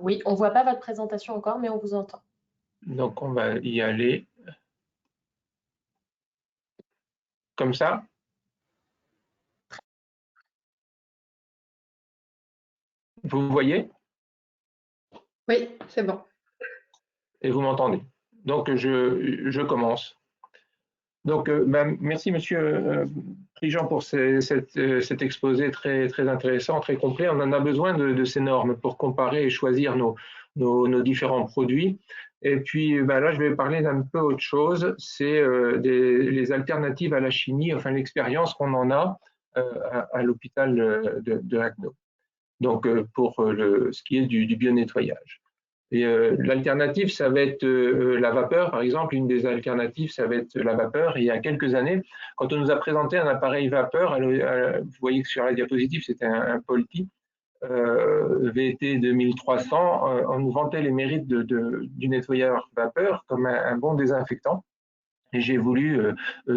Oui, on ne voit pas votre présentation encore, mais on vous entend. Donc, on va y aller. Comme ça. Vous voyez? Oui, c'est bon. Et vous m'entendez. Donc, je commence. Donc, merci, Monsieur Prigent, pour cet exposé très, très intéressant, très complet. On en a besoin de ces normes pour comparer et choisir nos différents produits. Et puis là, je vais parler d'un peu autre chose, c'est les alternatives à la chimie, enfin l'expérience qu'on en a à l'hôpital de Haguenau. Donc pour ce qui est du bio-nettoyage. Et l'alternative, ça va être la vapeur, par exemple. Une des alternatives, ça va être la vapeur. Et il y a quelques années, quand on nous a présenté un appareil vapeur, vous voyez que sur la diapositive, c'était un Polti VT 2300, on nous vantait les mérites du nettoyeur vapeur comme un bon désinfectant. Et j'ai voulu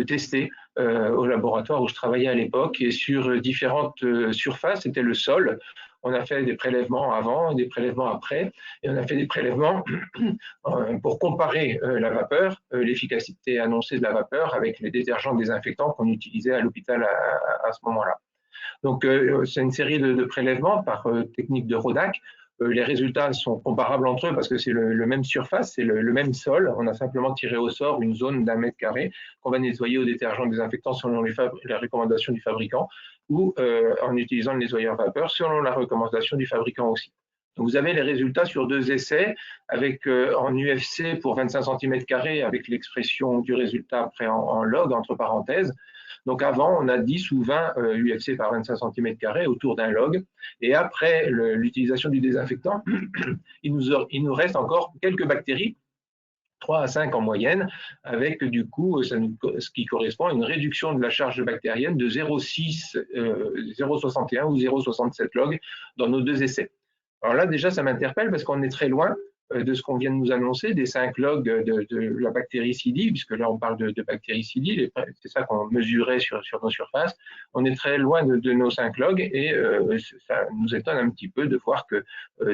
tester au laboratoire où je travaillais à l'époque et sur différentes surfaces, c'était le sol. On a fait des prélèvements avant, des prélèvements après, et on a fait des prélèvements pour comparer la vapeur, l'efficacité annoncée de la vapeur avec les détergents désinfectants qu'on utilisait à l'hôpital à ce moment-là. Donc, c'est une série de prélèvements par technique de Rodac. Les résultats sont comparables entre eux parce que c'est le même surface, c'est le même sol. On a simplement tiré au sort une zone d'1 mètre carré qu'on va nettoyer au détergent désinfectant selon les recommandations du fabricant ou en utilisant le nettoyeur vapeur selon la recommandation du fabricant aussi. Donc, vous avez les résultats sur 2 essais avec en UFC pour 25 cm² avec l'expression du résultat après en log entre parenthèses. Donc avant, on a 10 ou 20 UFC par 25 cm² autour d'un log. Et après l'utilisation du désinfectant, il nous reste encore quelques bactéries, 3 à 5 en moyenne, avec du coup ce qui correspond à une réduction de la charge bactérienne de 0,6, 0,61 ou 0,67 log dans nos 2 essais. Alors là, déjà, ça m'interpelle parce qu'on est très loin de ce qu'on vient de nous annoncer, des 5 logs de la bactéricide, puisque là on parle de bactéricide, c'est ça qu'on mesurait sur nos surfaces. On est très loin de nos 5 logs et ça nous étonne un petit peu de voir que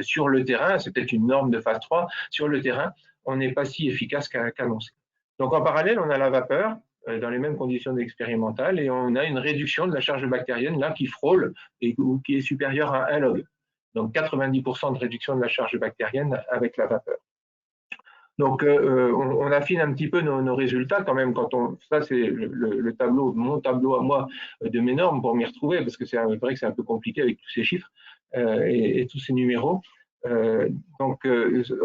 sur le terrain, c'est peut-être une norme de phase 3, sur le terrain, on n'est pas si efficace qu'annoncé. Donc en parallèle, on a la vapeur dans les mêmes conditions expérimentales et on a une réduction de la charge bactérienne là qui frôle ou qui est supérieure à 1 log. Donc 90% de réduction de la charge bactérienne avec la vapeur. Donc on affine un petit peu nos résultats quand même quand ça c'est le tableau, mon tableau à moi de mes normes pour m'y retrouver parce que c'est vrai que c'est un peu compliqué avec tous ces chiffres et tous ces numéros. Donc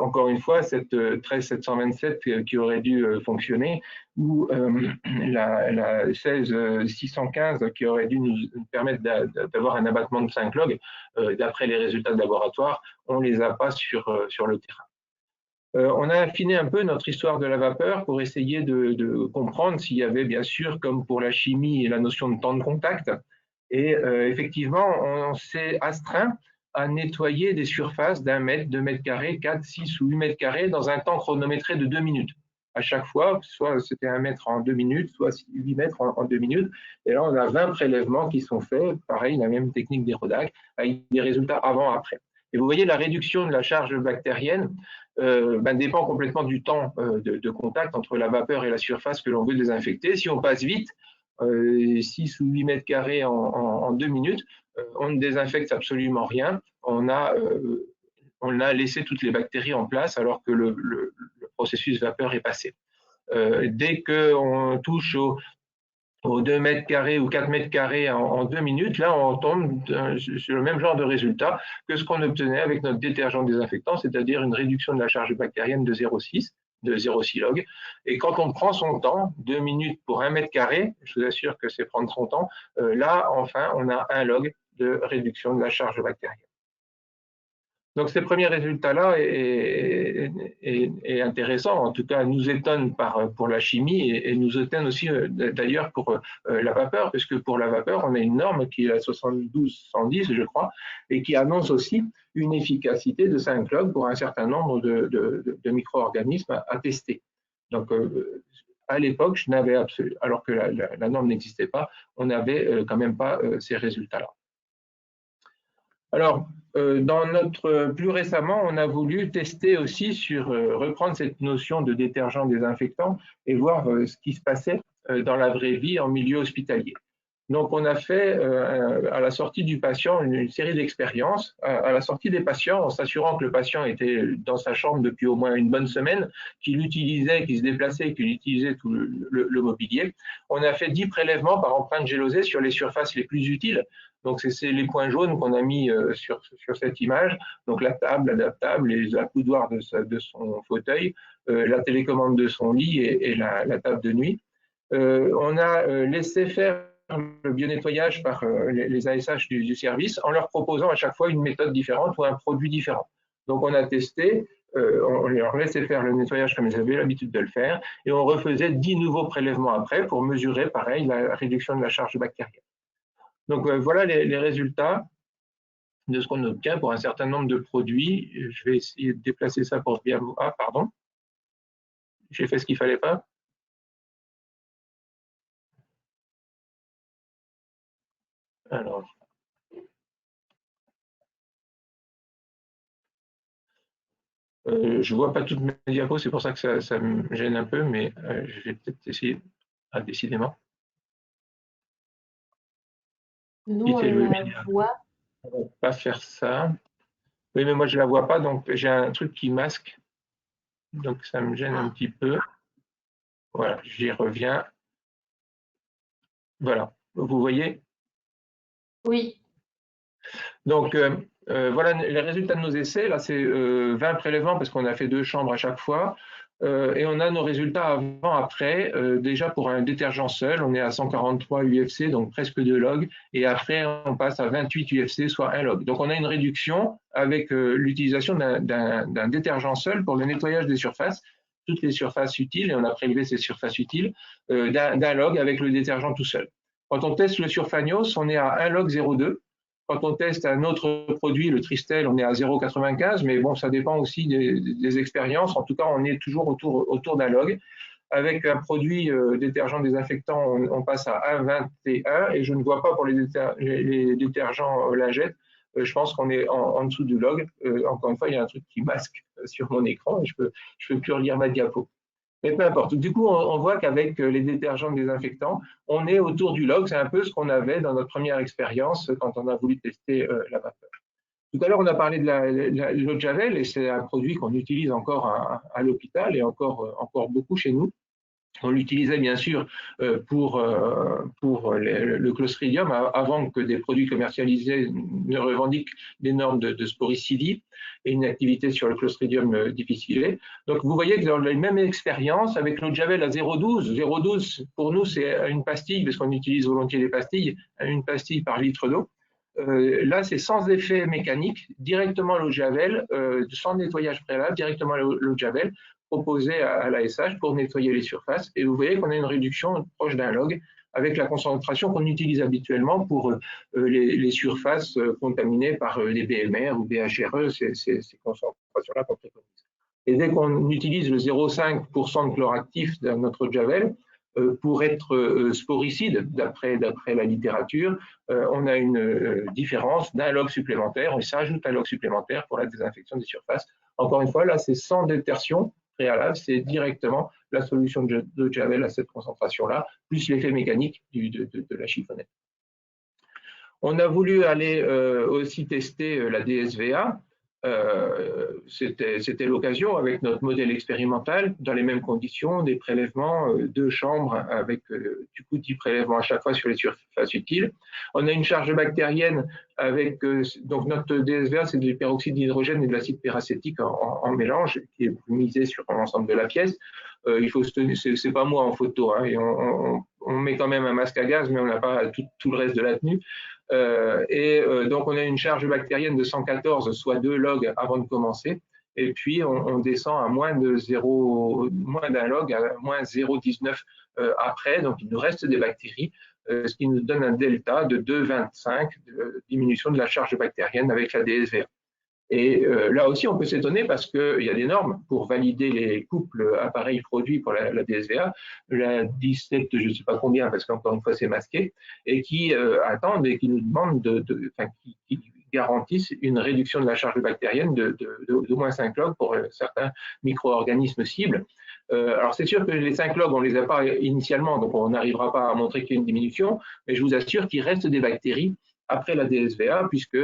encore une fois, cette 13727 qui aurait dû fonctionner ou la 16615 qui aurait dû nous permettre d'avoir un abattement de 5 logs d'après les résultats de laboratoire, on les a pas sur le terrain. On a affiné un peu notre histoire de la vapeur pour essayer de comprendre s'il y avait bien sûr, comme pour la chimie, la notion de temps de contact. Et effectivement, on s'est astreint à nettoyer des surfaces d'1 mètre, 2 mètres carrés, 4, 6 ou 8 mètres carrés dans un temps chronométré de 2 minutes. À chaque fois, soit c'était 1 mètre en 2 minutes, soit 8 mètres en 2 minutes. Et là, on a 20 prélèvements qui sont faits, pareil, la même technique des Rodac, avec des résultats avant-après. Et vous voyez, la réduction de la charge bactérienne dépend complètement du temps de contact entre la vapeur et la surface que l'on veut désinfecter. Si on passe vite, 6 ou 8 mètres carrés en 2 minutes, on ne désinfecte absolument rien. On a laissé toutes les bactéries en place alors que le processus vapeur est passé. Dès qu'on touche aux 2 mètres carrés ou 4 mètres carrés en 2 minutes, là on tombe sur le même genre de résultat que ce qu'on obtenait avec notre détergent désinfectant, c'est-à-dire une réduction de la charge bactérienne de 0,6 log. Et quand on prend son temps, 2 minutes pour 1 mètre carré, je vous assure que c'est prendre son temps, là enfin on a 1 log de réduction de la charge bactérienne. Donc ces premiers résultats-là est intéressant, en tout cas nous étonnent pour la chimie et nous étonnent aussi d'ailleurs pour la vapeur, parce que pour la vapeur on a une norme qui est la 7210 je crois, et qui annonce aussi une efficacité de 5 logs pour un certain nombre de micro-organismes à tester. Donc à l'époque, je n'avais absolument, alors que la norme n'existait pas, on n'avait quand même pas ces résultats-là. Alors, plus récemment, on a voulu tester aussi reprendre cette notion de détergent désinfectant et voir ce qui se passait dans la vraie vie en milieu hospitalier. Donc, on a fait à la sortie du patient une série d'expériences. À la sortie des patients, en s'assurant que le patient était dans sa chambre depuis au moins une bonne semaine, qu'il utilisait, qu'il se déplaçait, qu'il utilisait tout le mobilier, on a fait 10 prélèvements par empreinte gélosée sur les surfaces les plus utiles Donc, c'est les points jaunes qu'on a mis sur cette image. Donc, la table adaptable, les accoudoirs de son fauteuil, la télécommande de son lit et la table de nuit. On a laissé faire le bio-nettoyage par les ASH du service en leur proposant à chaque fois une méthode différente ou un produit différent. Donc, on a testé, on leur laissait faire le nettoyage comme ils avaient l'habitude de le faire et on refaisait 10 nouveaux prélèvements après pour mesurer, pareil, la réduction de la charge bactérienne. Donc, voilà les résultats de ce qu'on obtient pour un certain nombre de produits. Je vais essayer de déplacer ça pour bien vous... Ah, pardon. J'ai fait ce qu'il ne fallait pas. Alors, je ne vois pas toutes mes diapos, c'est pour ça que ça me gêne un peu, mais je vais peut-être essayer, décidément. Nous, on la voit. On ne va pas faire ça. Oui, mais moi, je ne la vois pas, donc j'ai un truc qui masque. Donc, ça me gêne un petit peu. Voilà, j'y reviens. Voilà, vous voyez? Oui. Donc, voilà les résultats de nos essais. Là, c'est 20 prélèvements parce qu'on a fait 2 chambres à chaque fois. Et on a nos résultats avant-après. Déjà, pour un détergent seul, on est à 143 UFC, donc presque 2 logs. Et après, on passe à 28 UFC, soit 1 log. Donc, on a une réduction avec l'utilisation d'un détergent seul pour le nettoyage des surfaces, toutes les surfaces utiles, et on a prélevé ces surfaces utiles, d'un log avec le détergent tout seul. Quand on teste le Surfanios, on est à 1 log 0,2. Quand on teste un autre produit, le Tristel, on est à 0,95, mais bon, ça dépend aussi des expériences. En tout cas, on est toujours autour d'un log. Avec un produit détergent désinfectant, on passe à 1,21 et je ne vois pas pour les détergents lingettes. Je pense qu'on est en dessous du log. Encore une fois, il y a un truc qui masque sur mon écran et je peux plus relire ma diapo. Mais peu importe. Du coup, on voit qu'avec les détergents désinfectants, on est autour du log. C'est un peu ce qu'on avait dans notre première expérience quand on a voulu tester la vapeur. Tout à l'heure, on a parlé de l'eau de Javel et c'est un produit qu'on utilise encore à l'hôpital et encore beaucoup chez nous. On l'utilisait bien sûr pour le Clostridium avant que des produits commercialisés ne revendiquent des normes de sporicidie et une activité sur le Clostridium difficile. Donc vous voyez que dans la même expérience avec l'eau de Javel à 0,12, 0,12 pour nous c'est une pastille parce qu'on utilise volontiers les pastilles, une pastille par litre d'eau. Là, c'est sans effet mécanique, directement l'eau de Javel, sans nettoyage préalable, directement l'eau de Javel, proposée à l'ASH pour nettoyer les surfaces. Et vous voyez qu'on a une réduction proche d'un log avec la concentration qu'on utilise habituellement pour les surfaces contaminées par les BMR ou BHRE, ces concentrations-là qu'on préconise. Et dès qu'on utilise le 0,5% de chlore actif dans notre Javel, pour être sporicide, d'après la littérature, on a une différence d'un log supplémentaire, on s'ajoute un log supplémentaire pour la désinfection des surfaces. Encore une fois, là, c'est sans détertion préalable, c'est directement la solution de Javel à cette concentration-là, plus l'effet mécanique de la chiffonnette. On a voulu aller aussi tester la DSVA. C'était l'occasion avec notre modèle expérimental dans les mêmes conditions, des prélèvements, 2 chambres avec du coup 10 prélèvements à chaque fois sur les surfaces utiles. On a une charge bactérienne avec donc notre DSVA, c'est du peroxyde d'hydrogène et de l'acide peracétique en mélange qui est misé sur l'ensemble de la pièce. Il faut se tenir, c'est pas moi en photo, hein, et on met quand même un masque à gaz, mais on n'a pas tout le reste de la tenue. Donc on a une charge bactérienne de 114, soit 2 logs avant de commencer, et puis on descend à moins d'un log, à moins 0,19 après, donc il nous reste des bactéries, ce qui nous donne un delta de 2,25 de diminution de la charge bactérienne avec la DSVA. Et là aussi, on peut s'étonner parce qu'il y a des normes pour valider les couples appareils-produits pour la DSVA, la 17, je ne sais pas combien, parce qu'encore une fois, c'est masqué, et qui attendent et qui nous demandent, qui garantissent une réduction de la charge bactérienne d'au moins 5 logs pour certains micro-organismes cibles. Alors, c'est sûr que les 5 logs, on ne les a pas initialement, donc on n'arrivera pas à montrer qu'il y a une diminution, mais je vous assure qu'il reste des bactéries après la DSVA, puisque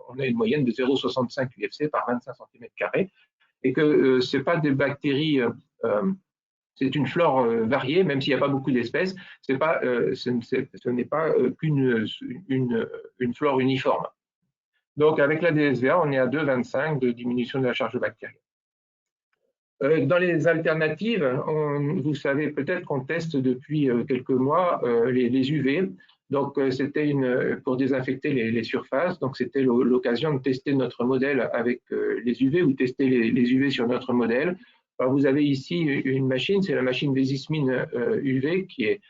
on a une moyenne de 0,65 UFC par 25 cm², et que ce n'est pas des bactéries c'est une flore variée, même s'il n'y a pas beaucoup d'espèces, ce n'est pas une flore uniforme. Donc, avec la DSVA, on est à 2,25 de diminution de la charge bactérienne. Dans les alternatives, vous savez peut-être qu'on teste depuis quelques mois les UV. Donc, c'était pour désinfecter les surfaces. Donc, c'était l'occasion de tester notre modèle avec les UV ou tester les UV sur notre modèle. Alors, vous avez ici une machine, c'est la machine Vesismine UV qui est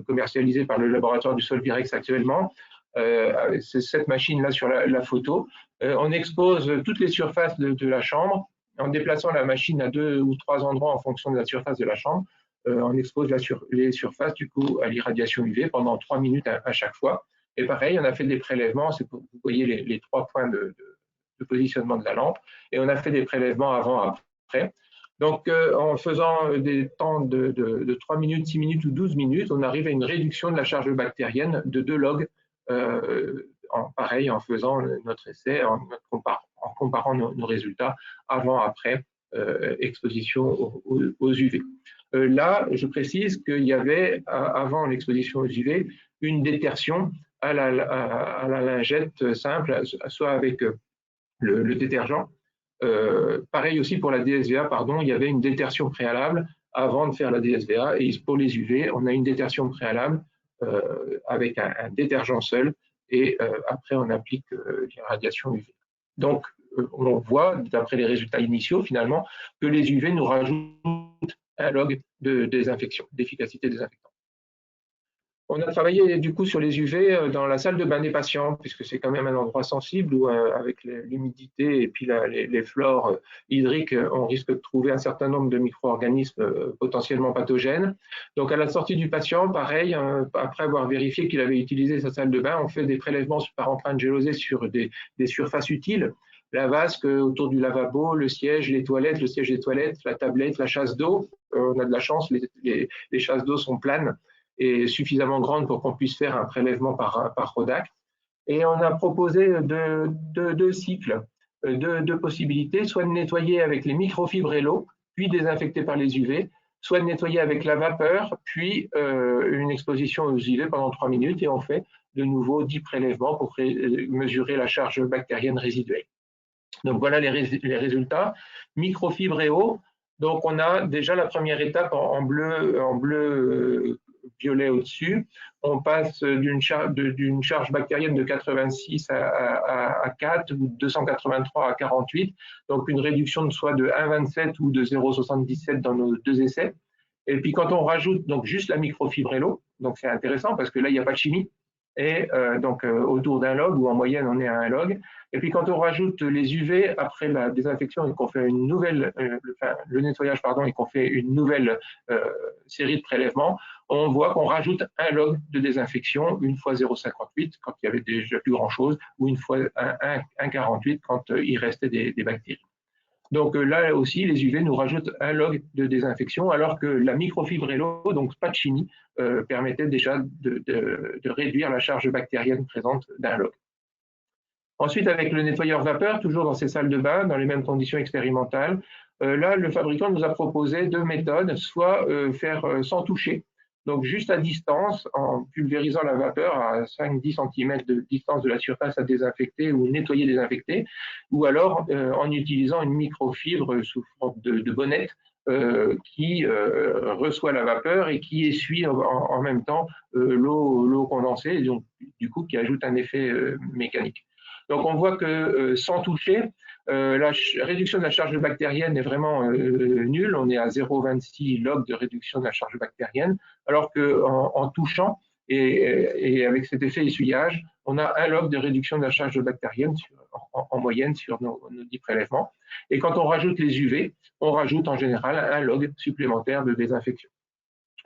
commercialisée par le laboratoire du Solvirex actuellement. C'est cette machine-là sur la photo. On expose toutes les surfaces de la chambre en déplaçant la machine à 2 ou 3 endroits en fonction de la surface de la chambre. On expose les surfaces du coup à l'irradiation UV pendant 3 minutes à chaque fois. Et pareil, on a fait des prélèvements, vous voyez les 3 points de positionnement de la lampe, et on a fait des prélèvements avant-après. Donc, en faisant des temps de 3 minutes, 6 minutes ou 12 minutes, on arrive à une réduction de la charge bactérienne de 2 logs, en faisant notre essai, en comparant nos résultats avant-après exposition aux UV. Là, je précise qu'il y avait, avant l'exposition aux UV, une détertion à la lingette simple, soit avec le détergent. Pareil aussi pour la DSVA, il y avait une détertion préalable avant de faire la DSVA. Et pour les UV, on a une détertion préalable avec un détergent seul. Et après, on applique l'irradiation UV. Donc, on voit, d'après les résultats initiaux, finalement, que les UV nous rajoutent un log de désinfection, d'efficacité désinfectante. On a travaillé du coup sur les UV dans la salle de bain des patients, puisque c'est quand même un endroit sensible où, avec l'humidité et puis les flores hydriques, on risque de trouver un certain nombre de micro-organismes potentiellement pathogènes. Donc à la sortie du patient, pareil, après avoir vérifié qu'il avait utilisé sa salle de bain, on fait des prélèvements par empreinte gélosée sur des surfaces utiles. La vasque autour du lavabo, le siège, les toilettes, le siège des toilettes, la tablette, la chasse d'eau. On a de la chance, les chasses d'eau sont planes et suffisamment grandes pour qu'on puisse faire un prélèvement par Rodac. Et on a proposé deux cycles, deux possibilités, soit de nettoyer avec les microfibres et l'eau, puis désinfecter par les UV, soit de nettoyer avec la vapeur, puis une exposition aux UV pendant 3 minutes, et on fait de nouveau 10 prélèvements pour mesurer la charge bactérienne résiduelle. Donc voilà les résultats. Microfibres et eau. Donc on a déjà la première étape en bleu violet au-dessus. On passe d'une charge bactérienne de 86 à 4 ou 283 à 48. Donc une réduction de soit de 1,27 ou de 0,77 dans nos 2 essais. Et puis quand on rajoute donc juste la microfibre et l'eau, donc c'est intéressant parce que là il n'y a pas de chimie. Et donc autour d'un log, ou en moyenne on est à 1 log. Et puis quand on rajoute les UV après la désinfection et qu'on fait une nouvelle, le nettoyage pardon, et qu'on fait une nouvelle série de prélèvements, on voit qu'on rajoute 1 log de désinfection, une fois 0,58 quand il y avait déjà plus grand chose, ou une fois 1,48 quand il restait des bactéries. Donc là aussi, les UV nous rajoutent 1 log de désinfection, alors que la microfibre et l'eau, donc pas de chimie, permettait déjà de réduire la charge bactérienne présente d'1 log. Ensuite, avec le nettoyeur vapeur, toujours dans ces salles de bain, dans les mêmes conditions expérimentales, là, le fabricant nous a proposé 2 méthodes, soit faire sans toucher, donc juste à distance, en pulvérisant la vapeur à 5-10 cm de distance de la surface à désinfecter ou nettoyer, désinfecter, ou alors en utilisant une microfibre sous forme de bonnette qui reçoit la vapeur et qui essuie en même temps l'eau condensée, et donc du coup qui ajoute un effet mécanique. Donc on voit que sans toucher, la réduction de la charge bactérienne est vraiment nulle. On est à 0,26 log de réduction de la charge bactérienne, alors qu'en touchant et avec cet effet essuyage, on a 1 log de réduction de la charge bactérienne en moyenne sur nos 10 prélèvements. Et quand on rajoute les UV, on rajoute en général 1 log supplémentaire de désinfection.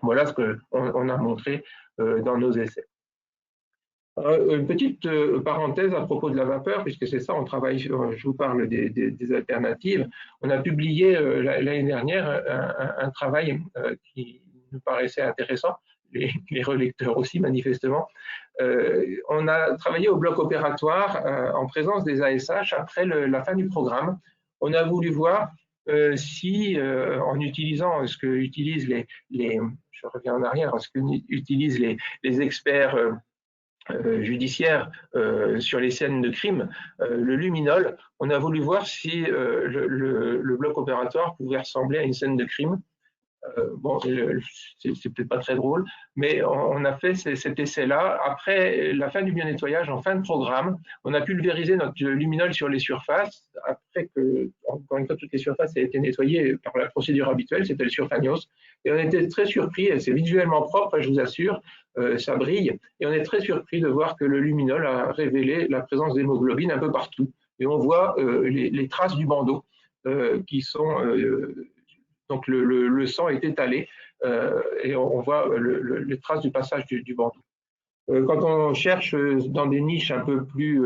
Voilà ce qu'on a montré dans nos essais. Une petite parenthèse à propos de la vapeur, puisque c'est ça, on travaille, je vous parle des alternatives. On a publié l'année dernière un travail qui nous paraissait intéressant, les relecteurs aussi manifestement. On a travaillé au bloc opératoire en présence des ASH après la fin du programme. On a voulu voir si en utilisant ce que utilisent je reviens en arrière, ce que utilisent les experts judiciaire sur les scènes de crime, le luminol, on a voulu voir si le bloc opératoire pouvait ressembler à une scène de crime. Bon, c'est peut-être pas très drôle, mais on a fait cet essai-là. Après la fin du bio-nettoyage, en fin de programme, on a pulvériser notre luminol sur les surfaces, après que, encore une fois, toutes les surfaces aient été nettoyées par la procédure habituelle, c'était le surfagnos, et on était très surpris, c'est visuellement propre, je vous assure, ça brille, et on est très surpris de voir que le luminol a révélé la présence d'hémoglobine un peu partout. Et on voit les traces du bandeau qui sont... donc le sang est étalé et on voit les traces du passage du bandeau. Quand on cherche dans des niches un peu plus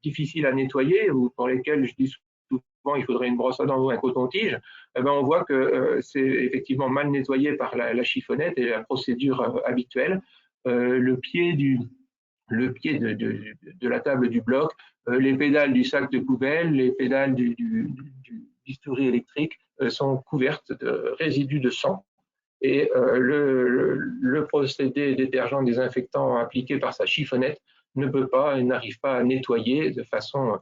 difficiles à nettoyer ou pour lesquelles je dis souvent il faudrait une brosse à dents ou un coton-tige, eh ben on voit que c'est effectivement mal nettoyé par la chiffonnette et la procédure habituelle. Le pied de la table du bloc, les pédales du sac de poubelle, les pédales du bistouri électrique sont couvertes de résidus de sang. Et le procédé détergent désinfectant appliqué par sa chiffonnette ne peut pas et n'arrive pas à nettoyer de façon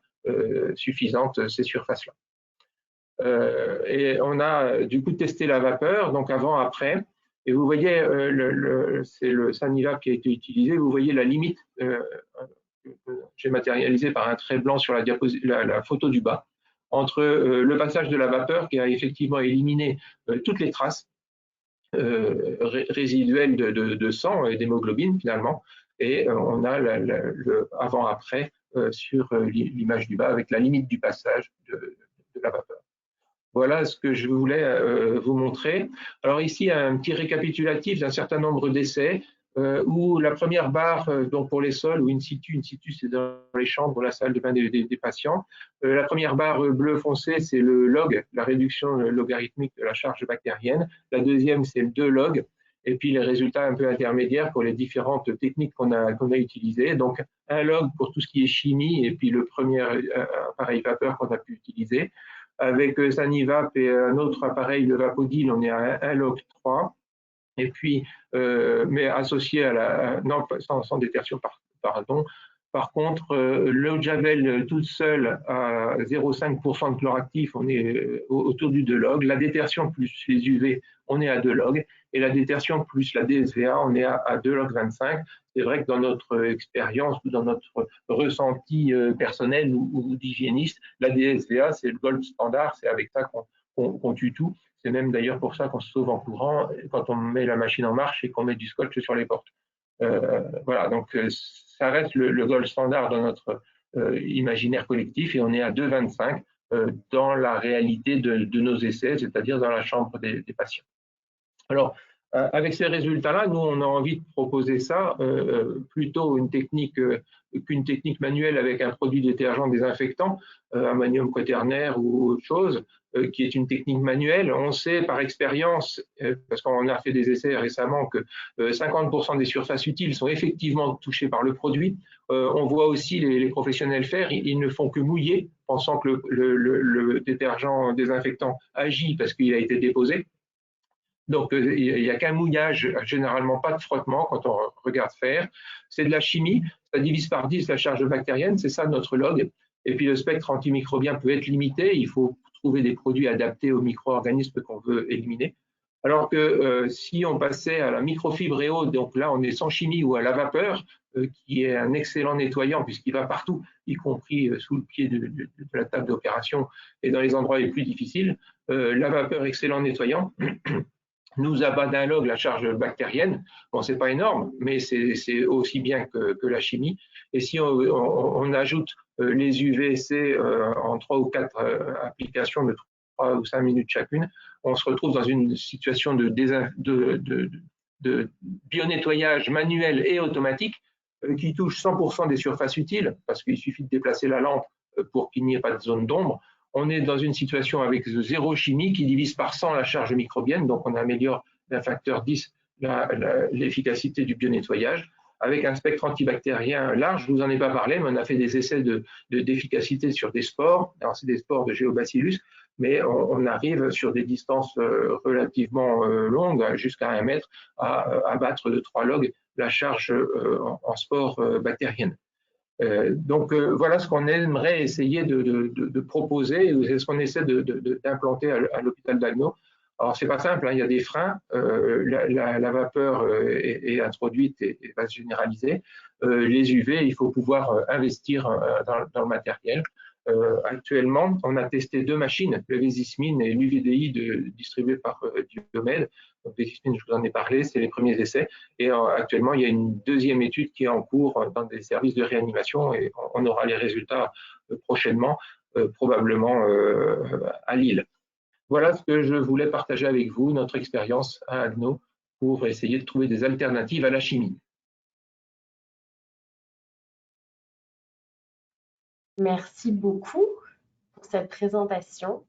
suffisante ces surfaces-là. Et on a du coup testé la vapeur, donc avant-après, et vous voyez, c'est le Saniva qui a été utilisé, vous voyez la limite, j'ai matérialisé par un trait blanc sur la photo du bas, entre le passage de la vapeur qui a effectivement éliminé toutes les traces résiduelles de sang et d'hémoglobine finalement, et on a le avant-après sur l'image du bas avec la limite du passage de la vapeur. Voilà ce que je voulais vous montrer. Alors ici, un petit récapitulatif d'un certain nombre d'essais où la première barre, donc pour les sols, ou in situ c'est dans les chambres, la salle de bain des patients. La première barre bleu foncé, c'est le log, la réduction logarithmique de la charge bactérienne. La deuxième, c'est le 2 log. Et puis les résultats un peu intermédiaires pour les différentes techniques qu'on a utilisées. Donc un log pour tout ce qui est chimie, et puis le premier appareil vapeur qu'on a pu utiliser. Avec Sanivap et un autre appareil, le Vapodil, on est à 1 log 3. Et puis, mais associé à non, sans détertion, pardon. Par contre, l'eau de Javel toute seule à 0,5% de chloractif, on est autour du 2 log. La détertion plus les UV, on est à 2 log. Et la détertion plus la DSVA, on est à 2 log 25. C'est vrai que dans notre expérience ou dans notre ressenti personnel ou d'hygiéniste, la DSVA, c'est le gold standard, c'est avec ça qu'on tue tout. C'est même d'ailleurs pour ça qu'on se sauve en courant quand on met la machine en marche et qu'on met du scotch sur les portes. Voilà, donc ça reste le gold standard dans notre imaginaire collectif et on est à 2,25 dans la réalité de nos essais, c'est-à-dire dans la chambre des patients. Alors, avec ces résultats-là, nous, on a envie de proposer ça, plutôt qu'une technique manuelle avec un produit détergent désinfectant, ammonium quaternaire ou autre chose, qui est une technique manuelle. On sait par expérience, parce qu'on a fait des essais récemment, que 50% des surfaces utiles sont effectivement touchées par le produit. On voit aussi les professionnels faire, ils ne font que mouiller, pensant que le détergent désinfectant agit parce qu'il a été déposé. Donc, il n'y a qu'un mouillage, généralement pas de frottement quand on regarde faire. C'est de la chimie, ça divise par 10 la charge bactérienne, c'est ça notre log. Et puis le spectre antimicrobien peut être limité, il faut trouver des produits adaptés aux micro-organismes qu'on veut éliminer. Alors que si on passait à la microfibre et eau, donc là on est sans chimie, ou à la vapeur, qui est un excellent nettoyant puisqu'il va partout, y compris sous le pied de la table d'opération et dans les endroits les plus difficiles, la vapeur excellent nettoyant nous abat d'un log la charge bactérienne. Bon, c'est pas énorme, mais c'est aussi bien que la chimie. Et si on ajoute les UVC en 3 ou 4 applications de 3 ou 5 minutes chacune, on se retrouve dans une situation de bio-nettoyage manuel et automatique qui touche 100% des surfaces utiles, parce qu'il suffit de déplacer la lampe pour qu'il n'y ait pas de zone d'ombre. On est dans une situation avec zéro chimie qui divise par 100 la charge microbienne, donc on améliore d'un facteur 10 l'efficacité du bio-nettoyage. Avec un spectre antibactérien large, je ne vous en ai pas parlé, mais on a fait des essais d'efficacité sur des spores. Alors, c'est des spores de Géobacillus, mais on arrive sur des distances relativement longues, jusqu'à 1 mètre, à abattre de 3 logs la charge en spore bactérienne. Donc voilà ce qu'on aimerait essayer de proposer, c'est ce qu'on essaie d'implanter à l'hôpital d'Agno. Alors c'est pas simple, hein, il y a des freins, la vapeur est introduite et va se généraliser. Les UV, il faut pouvoir investir dans le matériel. Actuellement, on a testé 2 machines, le Vésismine et l'UVDI distribuées par Biomed. Donc, Vésismine, je vous en ai parlé, c'est les premiers essais. Et actuellement, il y a une 2e étude qui est en cours dans des services de réanimation et on aura les résultats prochainement, probablement à Lille. Voilà ce que je voulais partager avec vous, notre expérience à Agno, pour essayer de trouver des alternatives à la chimie. Merci beaucoup pour cette présentation.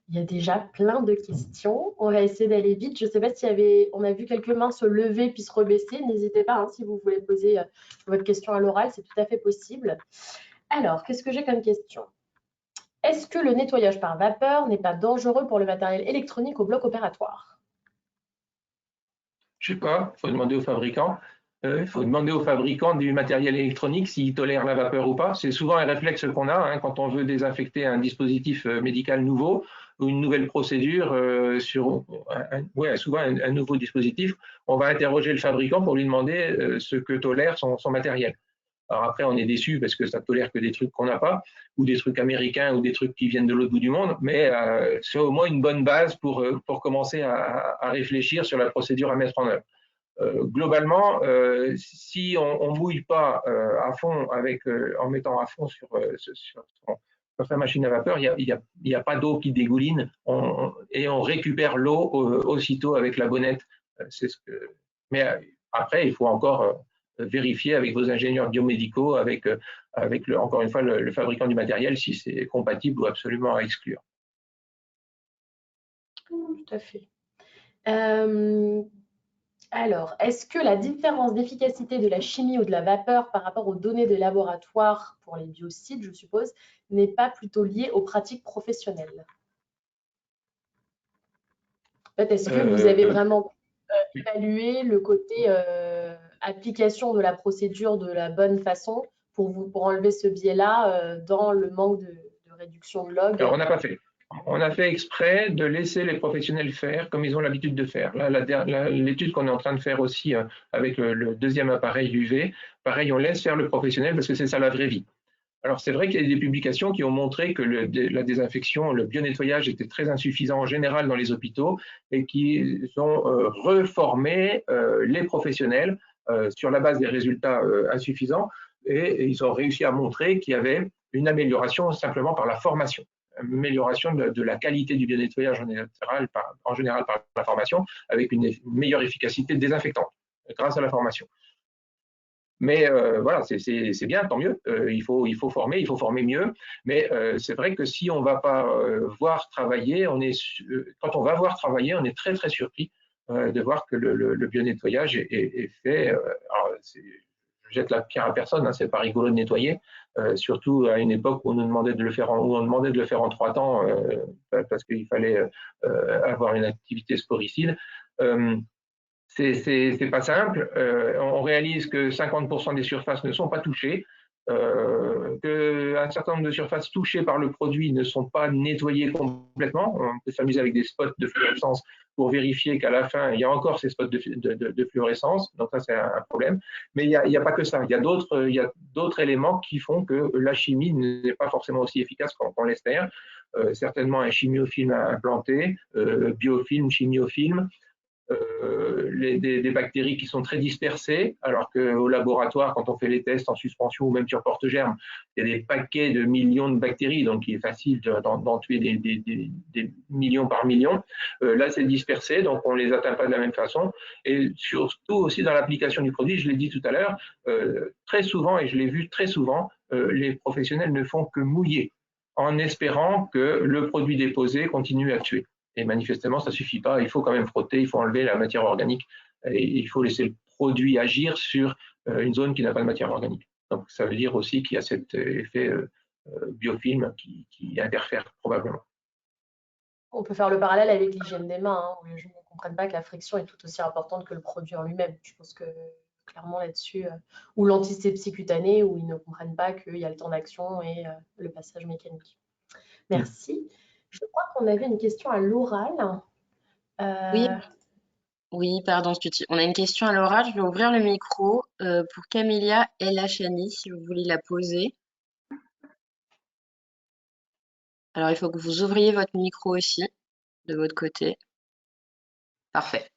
Il y a déjà plein de questions. On va essayer d'aller vite. Je ne sais pas on a vu quelques mains se lever puis se rebaisser. N'hésitez pas, hein, si vous voulez poser votre question à l'oral, c'est tout à fait possible. Alors, qu'est-ce que j'ai comme question? Est-ce que le nettoyage par vapeur n'est pas dangereux pour le matériel électronique au bloc opératoire? Je ne sais pas, il faut demander aux fabricants. Il faut demander aux fabricants du matériel électronique s'ils tolèrent la vapeur ou pas. C'est souvent un réflexe qu'on a, hein, quand on veut désinfecter un dispositif médical nouveau ou une nouvelle procédure sur souvent un nouveau dispositif. On va interroger le fabricant pour lui demander ce que tolère son matériel. Alors après, on est déçu parce que ça tolère que des trucs qu'on n'a pas, ou des trucs américains, ou des trucs qui viennent de l'autre bout du monde, mais c'est au moins une bonne base pour commencer à réfléchir sur la procédure à mettre en œuvre. Globalement, si on mouille pas à fond en mettant à fond sur sa machine à vapeur, il y a pas d'eau qui dégouline et on récupère l'eau aussitôt avec la bonnette. Mais après, il faut encore vérifier avec vos ingénieurs biomédicaux, avec encore une fois le fabricant du matériel, si c'est compatible ou absolument à exclure. Tout à fait. Alors, est-ce que la différence d'efficacité de la chimie ou de la vapeur par rapport aux données des laboratoires pour les biocides, je suppose, n'est pas plutôt liée aux pratiques professionnelles? En fait, est-ce que vous avez vraiment évalué le côté application de la procédure de la bonne façon pour enlever ce biais-là dans le manque de réduction de log? Alors, on n'a pas fait. On a fait exprès de laisser les professionnels faire comme ils ont l'habitude de faire. Là, l'étude qu'on est en train de faire aussi avec le 2e appareil UV, pareil, on laisse faire le professionnel parce que c'est ça la vraie vie. Alors, c'est vrai qu'il y a des publications qui ont montré que la désinfection, le bio-nettoyage était très insuffisant en général dans les hôpitaux et qui ont reformé les professionnels sur la base des résultats insuffisants et ils ont réussi à montrer qu'il y avait une amélioration simplement par la formation. Amélioration de la qualité du bio-nettoyage en général par la formation, avec une meilleure efficacité désinfectante grâce à la formation. Mais voilà, c'est bien, tant mieux. Il faut former mieux. Mais c'est vrai que si on ne va pas voir travailler, quand on va voir travailler, on est très très surpris de voir que le bio-nettoyage est fait. Alors, je jette la pierre à personne, hein, c'est pas rigolo de nettoyer, surtout à une époque où on nous demandait de le faire en 3 temps parce qu'il fallait avoir une activité sporicide. C'est pas simple. On réalise que 50% des surfaces ne sont pas touchées, qu'un certain nombre de surfaces touchées par le produit ne sont pas nettoyées complètement. On peut s'amuser avec des spots de fluorescence pour vérifier qu'à la fin, il y a encore ces spots de fluorescence. Donc ça, c'est un problème. Mais il n'y a pas que ça. Il y a d'autres éléments qui font que la chimie n'est pas forcément aussi efficace qu'on l'espère. Certainement un chimiofilm implanté, biofilm, chimiofilm. Des bactéries qui sont très dispersées, alors qu'au laboratoire, quand on fait les tests en suspension ou même sur porte-germes, il y a des paquets de millions de bactéries, donc il est facile d'en tuer des millions par million. Là, c'est dispersé, donc on ne les atteint pas de la même façon. Et surtout aussi dans l'application du produit, je l'ai dit tout à l'heure, très souvent, et je l'ai vu très souvent, les professionnels ne font que mouiller en espérant que le produit déposé continue à tuer. Et manifestement, ça ne suffit pas. Il faut quand même frotter, il faut enlever la matière organique et il faut laisser le produit agir sur une zone qui n'a pas de matière organique. Donc, ça veut dire aussi qu'il y a cet effet biofilm qui interfère probablement. On peut faire le parallèle avec l'hygiène des mains, hein, où les gens ne comprennent pas que la friction est tout aussi importante que le produit en lui-même. Je pense que clairement là-dessus, ou l'antisepsie cutanée, où ils ne comprennent pas qu'il y a le temps d'action et le passage mécanique. Merci. Je crois qu'on avait une question à l'oral. Oui, oui, pardon, Stuti. On a une question à l'oral. Je vais ouvrir le micro pour Camélia Elachani, si vous voulez la poser. Alors, il faut que vous ouvriez votre micro aussi, de votre côté. Parfait.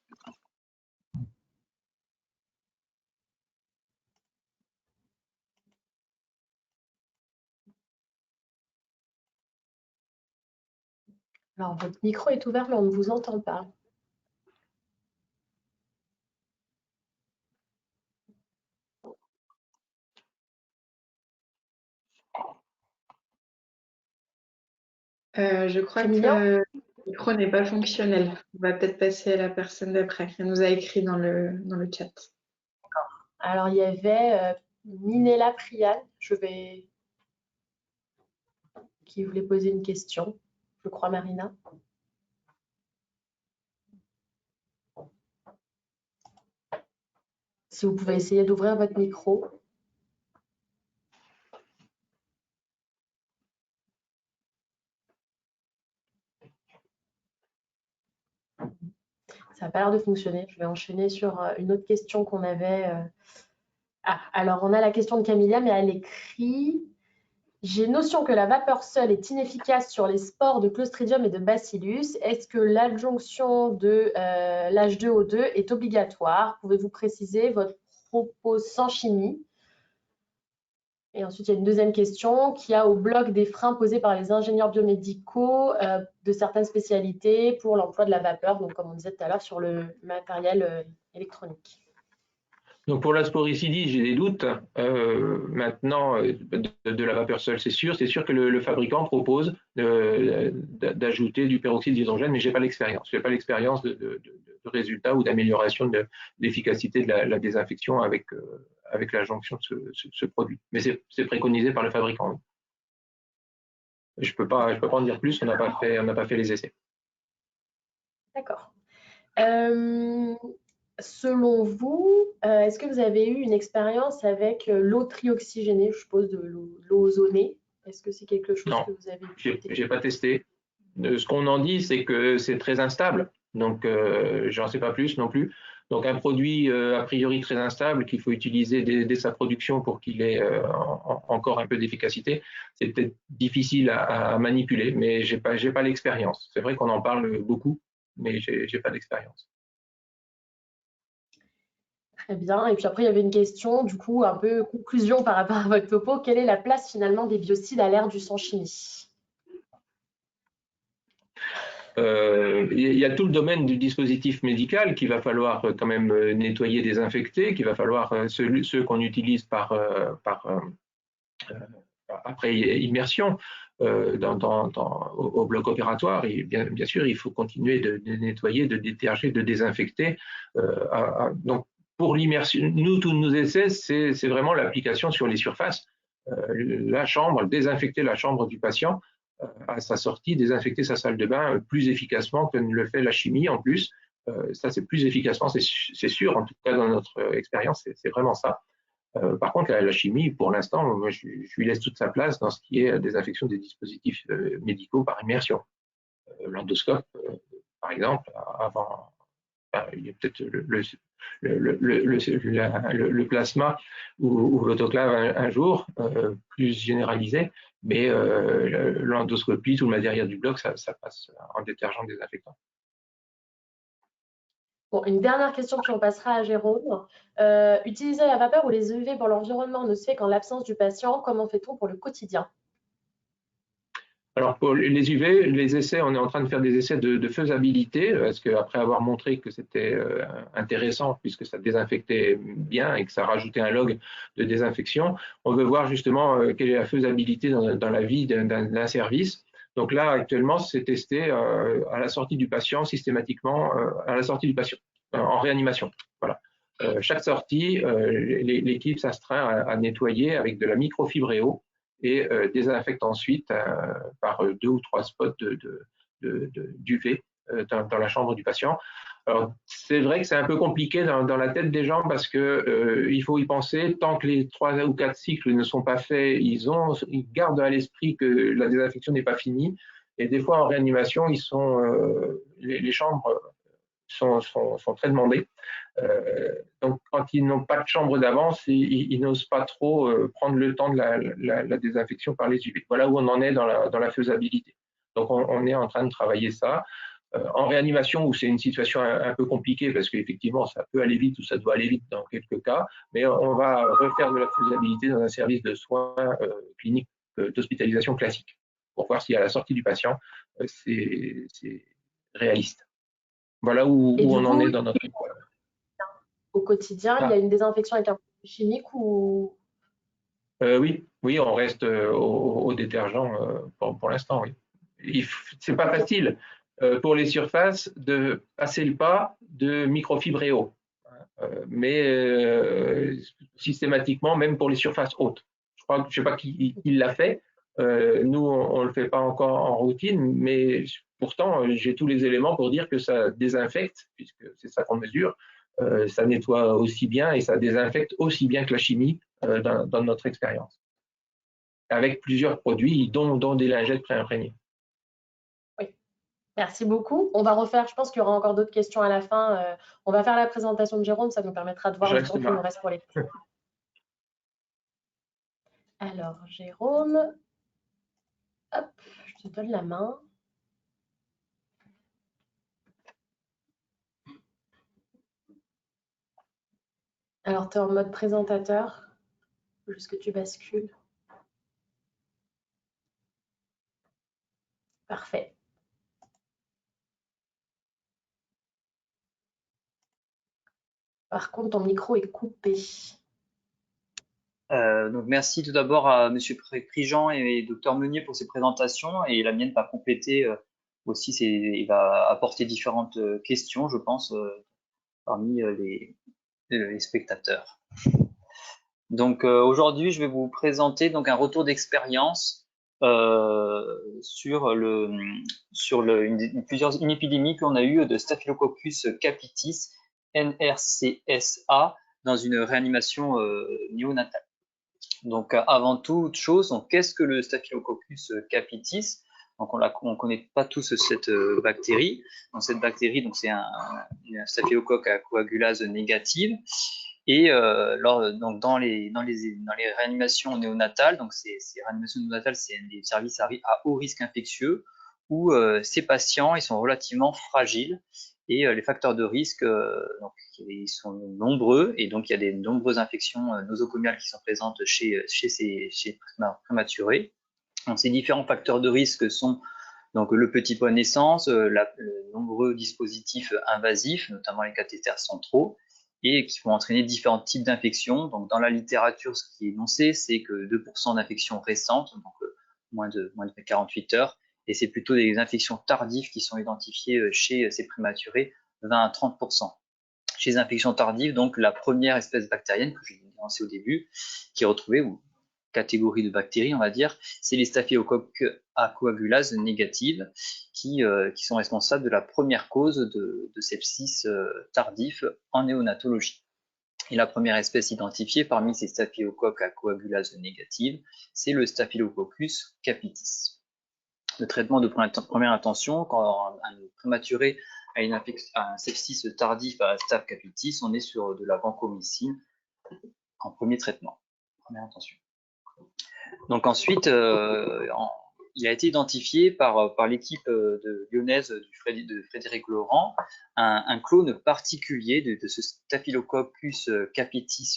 Alors, votre micro est ouvert, mais on ne vous entend pas. Je crois Camilla que le micro n'est pas fonctionnel. On va peut-être passer à la personne d'après. Elle nous a écrit dans le chat. Alors, il y avait Minella Prial, qui voulait poser une question. Je crois, Marina. Si vous pouvez essayer d'ouvrir votre micro. Ça n'a pas l'air de fonctionner. Je vais enchaîner sur une autre question qu'on avait. Alors, on a la question de Camilla, mais elle écrit « J'ai notion que la vapeur seule est inefficace sur les spores de Clostridium et de Bacillus. Est-ce que l'adjonction de l'H2O2 est obligatoire? Pouvez-vous préciser votre propos sans chimie ?» Et ensuite, il y a une deuxième question qui a au bloc des freins posés par les ingénieurs biomédicaux de certaines spécialités pour l'emploi de la vapeur, donc comme on disait tout à l'heure sur le matériel électronique. Donc pour la sporicidie, j'ai des doutes. Maintenant, de la vapeur seule, c'est sûr. C'est sûr que le fabricant propose d'ajouter du peroxyde d'hydrogène, mais je n'ai pas l'expérience. Je n'ai pas l'expérience de résultats ou d'amélioration de l'efficacité de la désinfection avec l'adjonction de ce produit. Mais c'est préconisé par le fabricant. Je peux pas en dire plus, on n'a pas fait les essais. D'accord. Selon vous, est-ce que vous avez eu une expérience avec l'eau trioxygénée, je suppose de l'eau ozonée? Est-ce que c'est quelque chose que vous avez testé? J'ai pas testé. Ce qu'on en dit, c'est que c'est très instable, donc j'en sais pas plus non plus. Donc un produit a priori très instable qu'il faut utiliser dès sa production pour qu'il ait encore un peu d'efficacité, c'est peut-être difficile à manipuler, mais j'ai pas l'expérience. C'est vrai qu'on en parle beaucoup, mais j'ai pas d'expérience. Très bien. Et puis après, il y avait une question, du coup, un peu conclusion par rapport à votre topo. Quelle est la place finalement des biocides à l'ère du sans-chimie? Il y a tout le domaine du dispositif médical qu'il va falloir quand même nettoyer, désinfecter, qu'il va falloir ceux qu'on utilise après immersion au bloc opératoire. Et bien sûr, il faut continuer de nettoyer, de déterger, de désinfecter. Donc, pour l'immersion, tous nos essais, c'est vraiment l'application sur les surfaces. La chambre, désinfecter la chambre du patient à sa sortie, désinfecter sa salle de bain plus efficacement que ne le fait la chimie en plus. Ça, c'est plus efficacement, c'est sûr, en tout cas dans notre expérience, c'est vraiment ça. Par contre, la chimie, pour l'instant, moi, je lui laisse toute sa place dans ce qui est désinfection des dispositifs médicaux par immersion. L'endoscope, par exemple, avant, il y a peut-être le plasma ou l'autoclave un jour, plus généralisé, mais l'endoscopie, tout le matériel du bloc, ça passe en détergent désinfectant. Bon, une dernière question, puis on passera à Jérôme. Utiliser la vapeur ou les UV pour l'environnement ne se fait qu'en l'absence du patient. Comment fait-on pour le quotidien? Alors pour les UV, les essais, on est en train de faire des essais de faisabilité, parce qu'après avoir montré que c'était intéressant puisque ça désinfectait bien et que ça rajoutait un log de désinfection, on veut voir justement quelle est la faisabilité dans la vie d'un service. Donc là, actuellement, c'est testé à la sortie du patient, systématiquement, à la sortie du patient, en réanimation. Voilà. Chaque sortie, l'équipe s'astreint à nettoyer avec de la microfibre et eau et désinfecte ensuite par 2 ou 3 spots de d'UV dans la chambre du patient. Alors, c'est vrai que c'est un peu compliqué dans la tête des gens parce que il faut y penser. Tant que les 3 ou 4 cycles ne sont pas faits, ils gardent à l'esprit que la désinfection n'est pas finie. Et des fois, en réanimation, les chambres sont très demandées. Donc, quand ils n'ont pas de chambre d'avance, ils n'osent pas trop prendre le temps de la désinfection par les UV. Voilà où on en est dans la faisabilité. Donc, on est en train de travailler ça. En réanimation, où c'est une situation un peu compliquée, parce qu'effectivement, ça peut aller vite ou ça doit aller vite dans quelques cas, mais on va refaire de la faisabilité dans un service de soins cliniques d'hospitalisation classique, pour voir si à la sortie du patient, c'est réaliste. Voilà où on en est dans notre école. Au quotidien, il y a une désinfection avec un produit chimique ou… Oui, on reste au détergent pour l'instant, oui. C'est pas facile pour les surfaces de passer le pas de microfibre et eau, mais systématiquement, même pour les surfaces hautes. Je sais pas qui l'a fait. Nous, on le fait pas encore en routine, mais pourtant, j'ai tous les éléments pour dire que ça désinfecte, puisque c'est ça qu'on mesure. Ça nettoie aussi bien et ça désinfecte aussi bien que la chimie dans notre expérience, avec plusieurs produits, dont des lingettes préimprégnées. Oui, merci beaucoup. On va refaire, je pense qu'il y aura encore d'autres questions à la fin. On va faire la présentation de Jérôme, ça nous permettra de voir le temps qu'il nous reste pour les questions. Alors, Jérôme, hop, je te donne la main. Alors, tu es en mode présentateur, juste que tu bascules. Parfait. Par contre, ton micro est coupé. Donc merci tout d'abord à Monsieur Prigent et Dr Meunier pour ces présentations, et la mienne va compléter aussi, il va apporter différentes questions, je pense, parmi les spectateurs. Donc aujourd'hui, je vais vous présenter donc un retour d'expérience sur une épidémie qu'on a eue de Staphylococcus capitis, NRCSA, dans une réanimation néonatale. Donc, avant toute chose, qu'est-ce que le Staphylococcus capitis? Donc, on ne connaît pas tous cette bactérie. Donc, cette bactérie, c'est un staphylocoque à coagulase négative. Et donc dans les réanimations néonatales, donc ces réanimations néonatales, c'est des services à haut risque infectieux où ces patients, ils sont relativement fragiles. Et les facteurs de risque, donc, ils sont nombreux, et donc il y a de nombreuses infections nosocomiales qui sont présentes chez prématurés. Donc, ces différents facteurs de risque sont donc le petit pot de naissance, le nombreux dispositifs invasifs, notamment les cathéters centraux, et qui vont entraîner différents types d'infections. Donc dans la littérature, ce qui est énoncé, c'est que 2% d'infections récentes, donc moins de 48 heures, et c'est plutôt des infections tardives qui sont identifiées chez ces prématurés, 20 à 30%. Chez les infections tardives, donc la première espèce bactérienne que j'ai énoncée au début, qui est retrouvée, ou catégorie de bactéries, on va dire, c'est les staphylocoques à coagulase négative qui sont responsables de la première cause de sepsis tardif en néonatologie. Et la première espèce identifiée parmi ces staphylocoques à coagulase négative, c'est le Staphylococcus capitis. Le traitement de première intention, quand un prématuré a un sepsis tardif à Staph capitis, on est sur de la vancomycine en premier traitement, première intention. Donc ensuite, il a été identifié par l'équipe lyonnaise de Frédéric Laurent un clone particulier de ce Staphylococcus capitis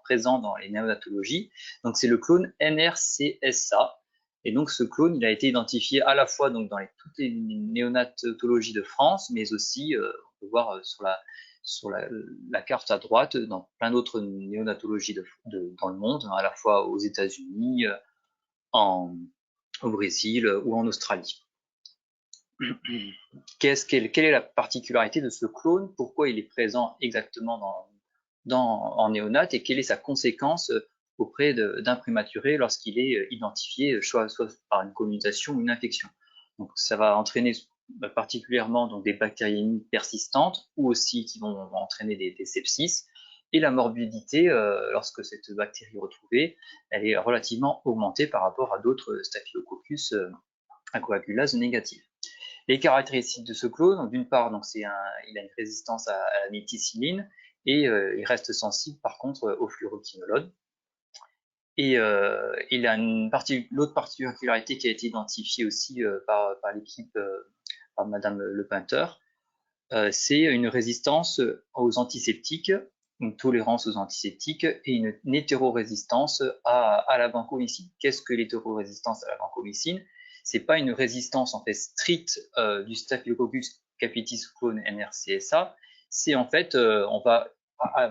présent dans les néonatologies. Donc c'est le clone NRCSA. Et donc ce clone, il a été identifié à la fois donc, dans toutes les néonatologies de France, mais aussi, on peut voir sur la carte à droite, dans plein d'autres néonatologies dans le monde, à la fois aux États-Unis, au Brésil ou en Australie. Quelle est la particularité de ce clone? Pourquoi il est présent exactement en néonat, et quelle est sa conséquence auprès d'un prématuré lorsqu'il est identifié soit par une commutation ou une infection? Donc, ça va entraîner particulièrement donc, des bactériémies persistantes ou aussi qui vont entraîner des sepsis. Et la morbidité, lorsque cette bactérie est retrouvée, elle est relativement augmentée par rapport à d'autres Staphylococcus à coagulase négative. Les caractéristiques de ce clone, donc d'une part, donc il a une résistance à la méticilline et il reste sensible par contre au fluoroquinolone. Et il a l'autre particularité qui a été identifiée aussi par l'équipe, par Madame Lepinter, c'est une résistance aux antiseptiques, une tolérance aux antiseptiques et une hétérorésistance à la vancomycine. Qu'est-ce que l'hétérorésistance à la vancomycine? C'est pas une résistance en fait stricte du Staphylococcus capitis clone MRCSA, c'est en fait on va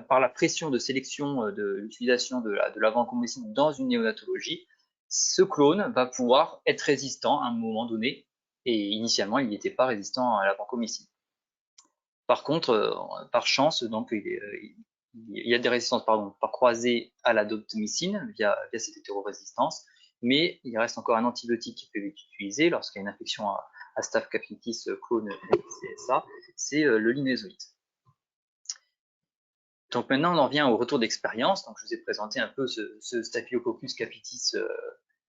par la pression de sélection de l'utilisation de la vancomycine dans une néonatologie, ce clone va pouvoir être résistant à un moment donné et initialement il n'était pas résistant à la vancomycine. Par contre, par chance, donc il y a des résistances par croisée à la doptomycine via cette hétérorésistance, mais il reste encore un antibiotique qui peut être utilisé lorsqu'il y a une infection à Staph capitis clone CSA, c'est le linezolide. Donc maintenant, on en vient au retour d'expérience. Donc je vous ai présenté un peu ce Staphylococcus capitis,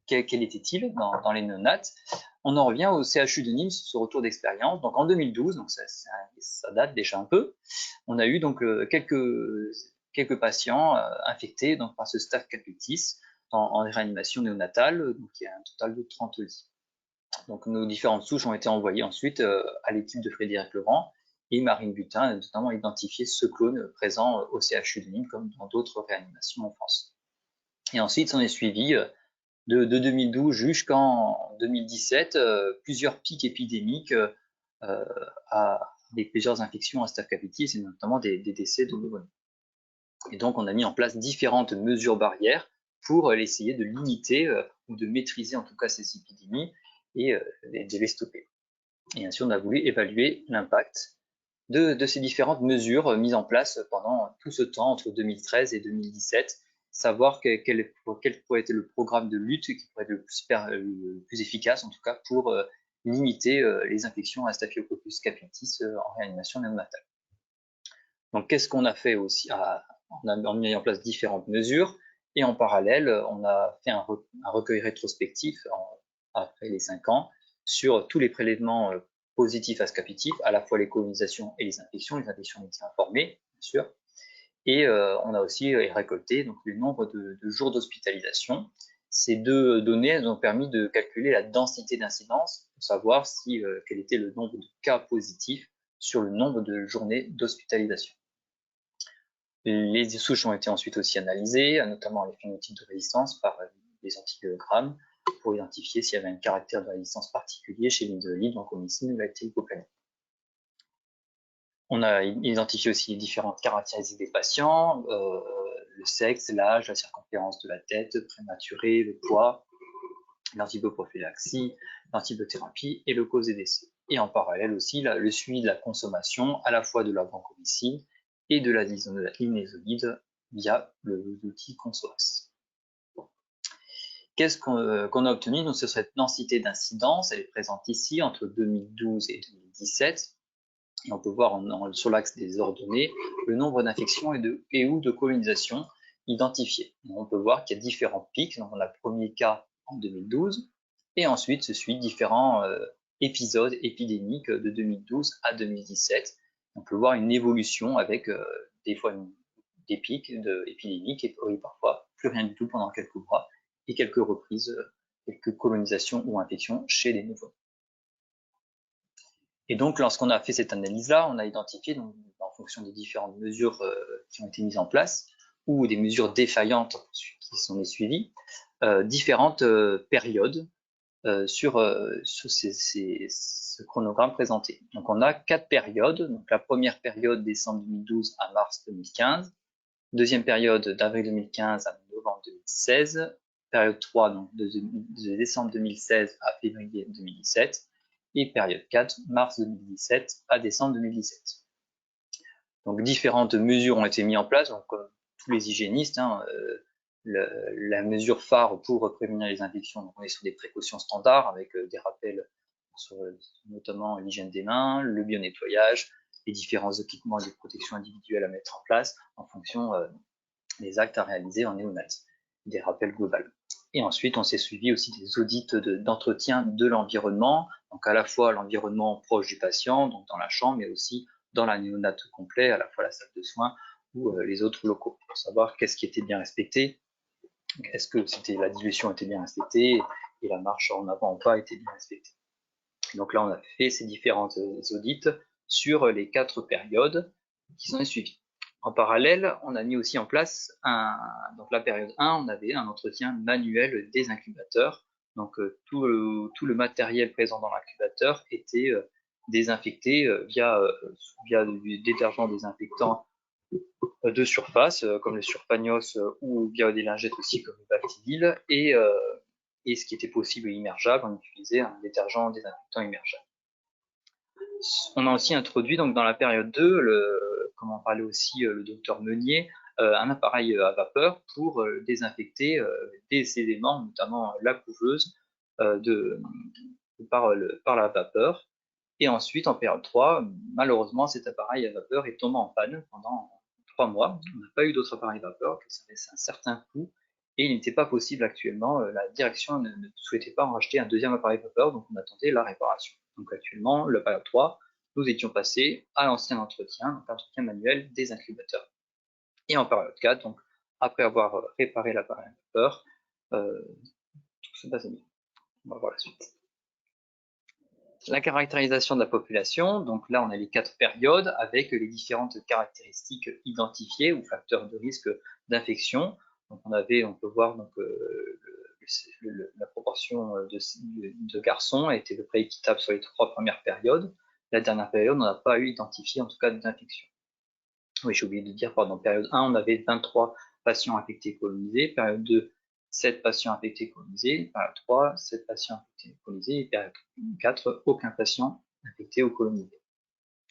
quel était-il dans les néonates. On en revient au CHU de Nîmes, ce retour d'expérience. Donc en 2012, donc ça date déjà un peu, on a eu donc quelques patients infectés donc, par ce Staph capitis en réanimation néonatale, donc il y a un total de 30 lits. Donc nos différentes souches ont été envoyées ensuite à l'équipe de Frédéric Laurent et Marine Butin a notamment identifié ce clone présent au CHU de Nîmes comme dans d'autres réanimations en France. Et ensuite, on est suivi de 2012 jusqu'en 2017, plusieurs pics épidémiques avec plusieurs infections à Staph capitis et notamment des décès de nouveau-nés. Et donc, on a mis en place différentes mesures barrières pour essayer de limiter ou de maîtriser en tout cas ces épidémies et de les stopper. Et ainsi, on a voulu évaluer l'impact de ces différentes mesures mises en place pendant tout ce temps, entre 2013 et 2017, savoir quel pourrait être le programme de lutte qui pourrait être le plus efficace, en tout cas, pour limiter les infections à Staphylococcus capitis en réanimation néonatale. Donc, qu'est-ce qu'on a fait aussi? On a mis en place différentes mesures et en parallèle, on a fait un recueil rétrospectif après les 5 ans sur tous les prélèvements positifs à ce capitif, à la fois les colonisations et les infections. Les infections ont été informées, bien sûr. Et on a aussi récolté donc, le nombre de jours d'hospitalisation. Ces deux données elles ont permis de calculer la densité d'incidence pour savoir quel était le nombre de cas positifs sur le nombre de journées d'hospitalisation. Les souches ont été ensuite aussi analysées, notamment les phénotypes de résistance par des antibiogrammes pour identifier s'il y avait un caractère de résistance particulier chez l'inésolide, vancomycine ou lactylhypoplanine. On a identifié aussi les différentes caractéristiques des patients, le sexe, l'âge, la circonférence de la tête, prématuré, le poids, l'antibio-prophylaxie, l'antibiothérapie et le cause des décès. Et en parallèle aussi le suivi de la consommation à la fois de la vancomycine et de la linezolide via l'outil Consoas. Qu'est-ce qu'on a obtenu? Donc, ce serait cette densité d'incidence, elle est présente ici entre 2012 et 2017. Et on peut voir sur l'axe des ordonnées le nombre d'infections et ou de colonisations identifiées. Donc, on peut voir qu'il y a différents pics. Donc, on a le premier cas en 2012 et ensuite se suit différents épisodes épidémiques de 2012 à 2017. On peut voir une évolution avec des fois des pics épidémiques et parfois plus rien du tout pendant quelques mois et quelques reprises, quelques colonisations ou infections chez les nouveaux. Et donc, lorsqu'on a fait cette analyse-là, on a identifié, donc, en fonction des différentes mesures qui ont été mises en place ou des mesures défaillantes qui sont suivies, différentes périodes sur ce chronogramme présenté. Donc, on a 4 périodes. Donc, la première période, décembre 2012 à mars 2015. Deuxième période, d'avril 2015 à novembre 2016. Période 3, donc de décembre 2016 à février 2017. Et période 4, mars 2017 à décembre 2017. Donc, différentes mesures ont été mises en place. Donc, comme tous les hygiénistes, la mesure phare pour prévenir les infections, donc on est sur des précautions standards avec des rappels sur notamment l'hygiène des mains, le bio-nettoyage, les différents équipements de protection individuelle à mettre en place en fonction des actes à réaliser en néonat, des rappels globaux. Et ensuite, on s'est suivi aussi des audits d'entretien de l'environnement, donc à la fois l'environnement proche du patient, donc dans la chambre, mais aussi dans la néonate complet, à la fois la salle de soins ou les autres locaux, pour savoir qu'est-ce qui était bien respecté, est-ce que la dilution était bien respectée et la marche en avant ou pas était bien respectée. Donc là, on a fait ces différents audits sur les 4 périodes qui s'en est suivies. En parallèle, on a mis aussi en place, donc la période 1, on avait un entretien manuel des incubateurs. Donc tout le matériel présent dans l'incubateur était désinfecté via du détergent désinfectant de surface, comme le Surpagnos, ou via des lingettes aussi comme le Bactivil, et ce qui était possible et immergeable, on utilisait un détergent désinfectant immergeable. On a aussi introduit donc dans la période 2, comme en parlait aussi le docteur Meunier, un appareil à vapeur pour désinfecter des éléments, notamment la couveuse, par la vapeur. Et ensuite, en période 3, malheureusement, cet appareil à vapeur est tombé en panne pendant 3 mois. On n'a pas eu d'autres appareils à vapeur, ça laisse un certain coût. Et il n'était pas possible actuellement, la direction ne souhaitait pas en racheter un deuxième appareil vapeur, donc on attendait la réparation. Donc actuellement, le période 3, nous étions passés à l'ancien entretien, donc l'entretien manuel des incubateurs. Et en période 4, donc après avoir réparé l'appareil à vapeur, tout se passe bien. On va voir la suite. La caractérisation de la population, donc là on a les 4 périodes avec les différentes caractéristiques identifiées ou facteurs de risque d'infection. Donc on peut voir donc, la proportion de garçons a été à peu près équitable sur les 3 premières périodes. La dernière période, on n'a pas eu identifié en tout cas d'infection. Oui, j'ai oublié de dire, pardon, période 1, on avait 23 patients infectés colonisés, période 2, 7 patients infectés colonisés, période 3, 7 patients infectés colonisés, et période 4, aucun patient infecté ou colonisé.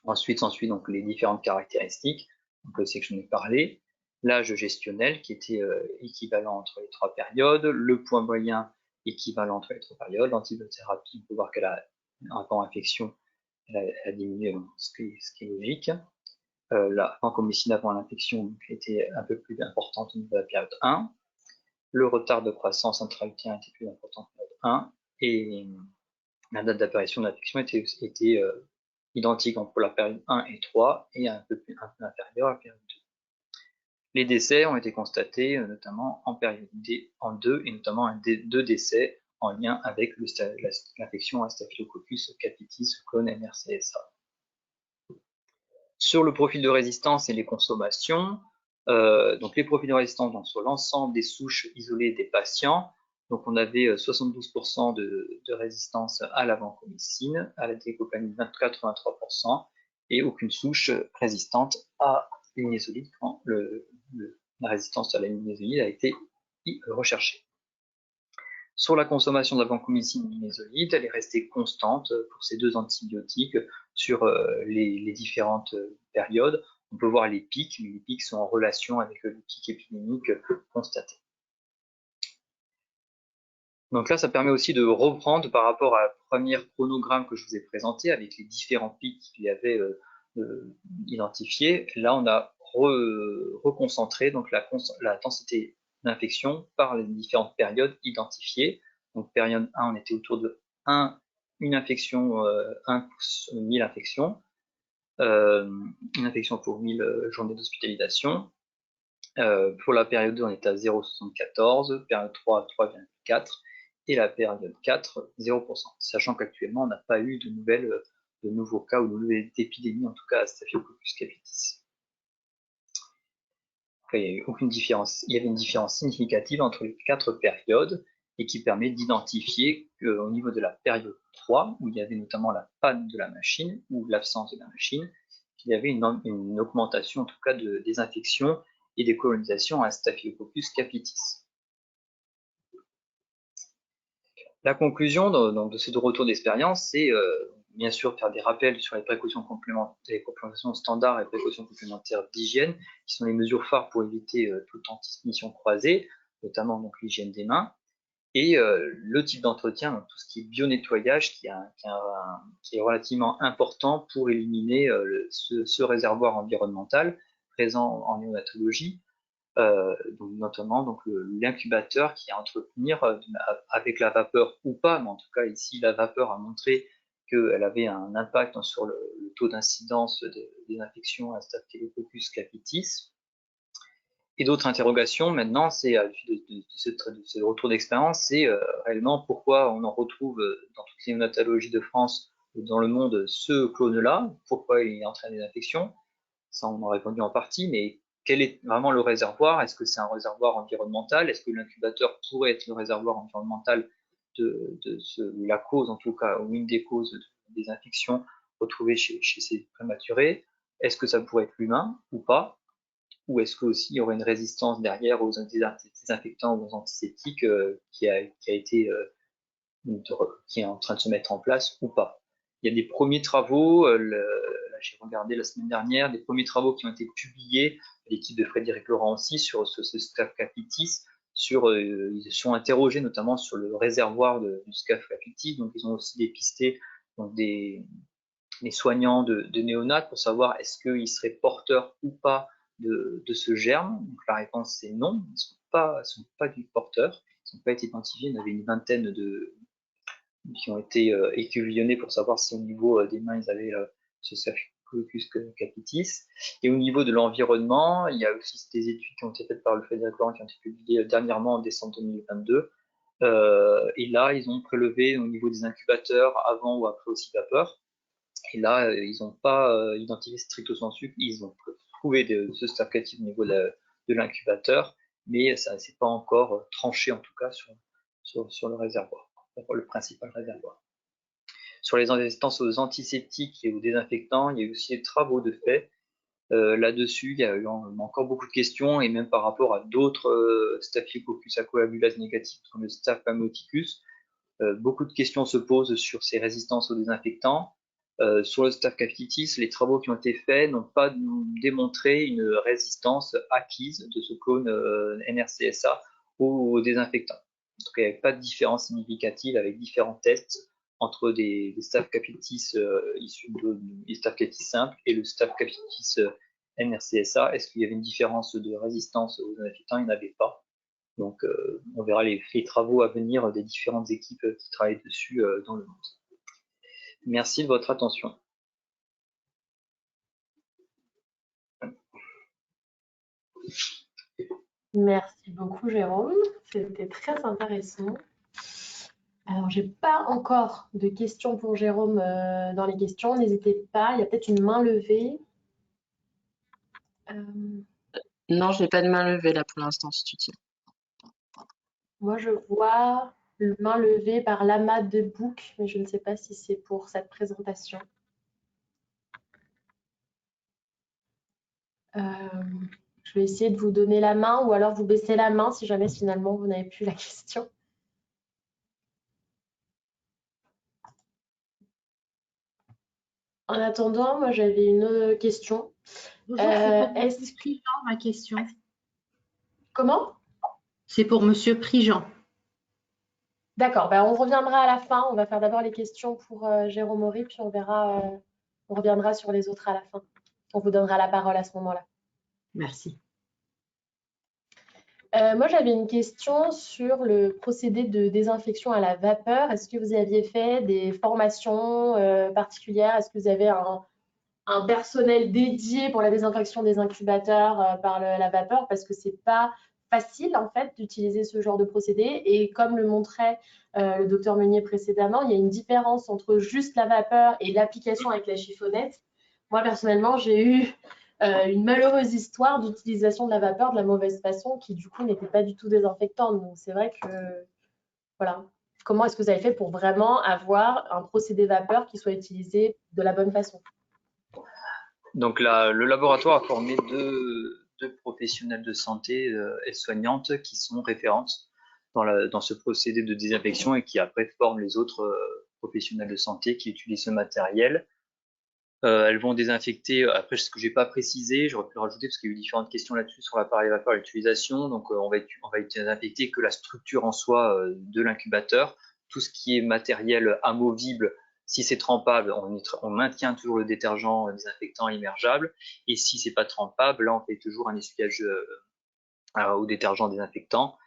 Ensuite, s'ensuit donc les différentes caractéristiques, donc c'est que j'en ai parlé, l'âge gestionnel qui était équivalent entre les 3 périodes, le poids moyen équivalent entre les 3 périodes, l'antibiothérapie, on peut voir qu'elle a, avant infection, elle a diminué, ce qui est logique. La vancomycine avant l'infection était un peu plus importante au niveau de la période 1. Le retard de croissance intra-utérin était plus important que la période 1. Et la date d'apparition de l'infection était identique entre la période 1 et 3 et un peu inférieure à la période 2. Les décès ont été constatés notamment en période 2 et notamment 2 décès en lien avec l'infection à Staphylococcus capitis clone MRCSA. Sur le profil de résistance et les consommations, donc les profils de résistance donc, sur l'ensemble des souches isolées des patients, donc on avait 72% de résistance à la vancomycine, à la décoplamine 83% et aucune souche résistante à l'imidazolide quand la résistance à la l'imidazolide a été recherchée. Sur la consommation de la vancomycine imidazolide, elle est restée constante pour ces 2 antibiotiques sur les différentes périodes. On peut voir les pics, mais les pics sont en relation avec les pics épidémiques constatés. Donc là, ça permet aussi de reprendre par rapport à la première chronogramme que je vous ai présenté avec les différents pics qu'il y avait identifiés. Là, on a reconcentré donc la densité d'infection par les différentes périodes identifiées. Donc période 1, on était autour de une infection, 1 pour 1000 infections, une infection pour 1000 journées d'hospitalisation. Pour la période 2, on était à 0,74, période 3, 3,4 et la période 4, 0%. Sachant qu'actuellement, on n'a pas eu de nouveaux cas ou de nouvelles épidémies, en tout cas à Staphylococcus capitis. Il y avait une différence significative entre les 4 périodes et qui permet d'identifier qu'au niveau de la période 3, où il y avait notamment la panne de la machine ou l'absence de la machine, il y avait une augmentation en tout cas des infections et des colonisations à Staphylococcus capitis. La conclusion de ces 2 retours d'expérience, c'est bien sûr faire des rappels sur les précautions complémentaires, les précautions standards et les précautions complémentaires d'hygiène, qui sont les mesures phares pour éviter toute transmission croisée, notamment donc l'hygiène des mains, Et le type d'entretien, donc tout ce qui est bio-nettoyage, qui est relativement important pour éliminer ce réservoir environnemental présent en néonatologie, donc notamment donc, l'incubateur qui est à entretenir avec la vapeur ou pas, mais en tout cas ici la vapeur a montré qu'elle avait un impact sur le taux d'incidence des infections à Staphylococcus capitis. Et d'autres interrogations maintenant, c'est de ce retour d'expérience, c'est réellement pourquoi on en retrouve dans toutes les néonatologies de France ou dans le monde ce clone-là, pourquoi il entraîne des infections. Ça, on en a répondu en partie, mais quel est vraiment le réservoir? Est-ce que c'est un réservoir environnemental? Est-ce que l'incubateur pourrait être le réservoir environnemental la cause, en tout cas, ou une des causes des infections retrouvées chez ces prématurés? Est-ce que ça pourrait être l'humain ou pas? Ou est-ce qu'il y aurait une résistance derrière aux désinfectants ou aux antiseptiques qui est en train de se mettre en place ou pas? Il y a des premiers travaux, là j'ai regardé la semaine dernière, des premiers travaux qui ont été publiés, l'équipe de Frédéric Laurent aussi, sur ce Staph capitis, ils se sont interrogés notamment sur le réservoir du Staph capitis, donc ils ont aussi dépisté donc des soignants de néonats pour savoir est-ce qu'ils seraient porteurs ou pas de ce germe. Donc la réponse c'est non, ils ne sont pas du porteur, ils n'ont pas été identifiés, il y en avait une vingtaine qui ont été échuvillonnés pour savoir si au niveau des mains ils avaient ce Staphylococcus capitis. Et au niveau de l'environnement, il y a aussi des études qui ont été faites par le Frédéric Laurent qui ont été publiées dernièrement en décembre 2022. Et là, ils ont prélevé au niveau des incubateurs avant ou après aussi vapeur. Et là, ils n'ont pas identifié stricto sensu, ils ont trouvé ce Staph capitis au niveau de l'incubateur, mais ça ne s'est pas encore tranché en tout cas sur le réservoir, le principal réservoir. Sur les résistances aux antiseptiques et aux désinfectants, il y a eu aussi des travaux de fait. Là-dessus, il y a eu encore beaucoup de questions, et même par rapport à d'autres Staphylococcus à coagulase négative comme le Staph pneumoticus, beaucoup de questions se posent sur ces résistances aux désinfectants. Sur le Staph capitis, les travaux qui ont été faits n'ont pas démontré une résistance acquise de ce clone NRCSA aux désinfectants. Donc il n'y avait pas de différence significative avec différents tests entre des Staph capitis issus du Staph capitis simple et le Staph capitis NRCSA. Est-ce qu'il y avait une différence de résistance aux désinfectants? Il n'y en avait pas. Donc, on verra les travaux à venir des différentes équipes qui travaillent dessus dans le monde. Merci de votre attention. Merci beaucoup, Jérôme. C'était très intéressant. Alors, j'ai pas encore de questions pour Jérôme dans les questions. N'hésitez pas, il y a peut-être une main levée. Non, je n'ai pas de main levée là pour l'instant, si tu dis. Moi, je vois une main levée par Lama de Book, mais je ne sais pas si c'est pour cette présentation. Je vais essayer de vous donner la main ou alors vous baissez la main si jamais finalement vous n'avez plus la question. En attendant, moi j'avais une autre question. Bonjour, c'est pour Monsieur Prigent, ma question. Comment? C'est pour Monsieur Prigent. D'accord, on reviendra à la fin. On va faire d'abord les questions pour Jérôme Horry, puis on verra, on reviendra sur les autres à la fin. On vous donnera la parole à ce moment-là. Merci. Moi, j'avais une question sur le procédé de désinfection à la vapeur. Est-ce que vous aviez fait des formations particulières? Est-ce que vous avez un personnel dédié pour la désinfection des incubateurs par la vapeur? Parce que c'est pas facile en fait d'utiliser ce genre de procédé. Et comme le montrait le docteur Meunier précédemment, il y a une différence entre juste la vapeur et l'application avec la chiffonnette. Moi, personnellement, j'ai eu une malheureuse histoire d'utilisation de la vapeur de la mauvaise façon qui du coup n'était pas du tout désinfectante. Donc c'est vrai que voilà. Comment est-ce que vous avez fait pour vraiment avoir un procédé vapeur qui soit utilisé de la bonne façon? Donc le laboratoire a formé deux professionnels de santé et soignantes qui sont référentes dans ce procédé de désinfection et qui après forment les autres professionnels de santé qui utilisent ce matériel. Elles vont désinfecter, après ce que j'ai pas précisé, j'aurais pu le rajouter parce qu'il y a eu différentes questions là-dessus sur l'appareil vapeur et l'utilisation. Donc on va désinfecter que la structure en soi de l'incubateur. Tout ce qui est matériel amovible, si c'est trempable, on maintient toujours le détergent désinfectant immergeable. Et si c'est pas trempable, là on fait toujours un essuyage au détergent désinfectant.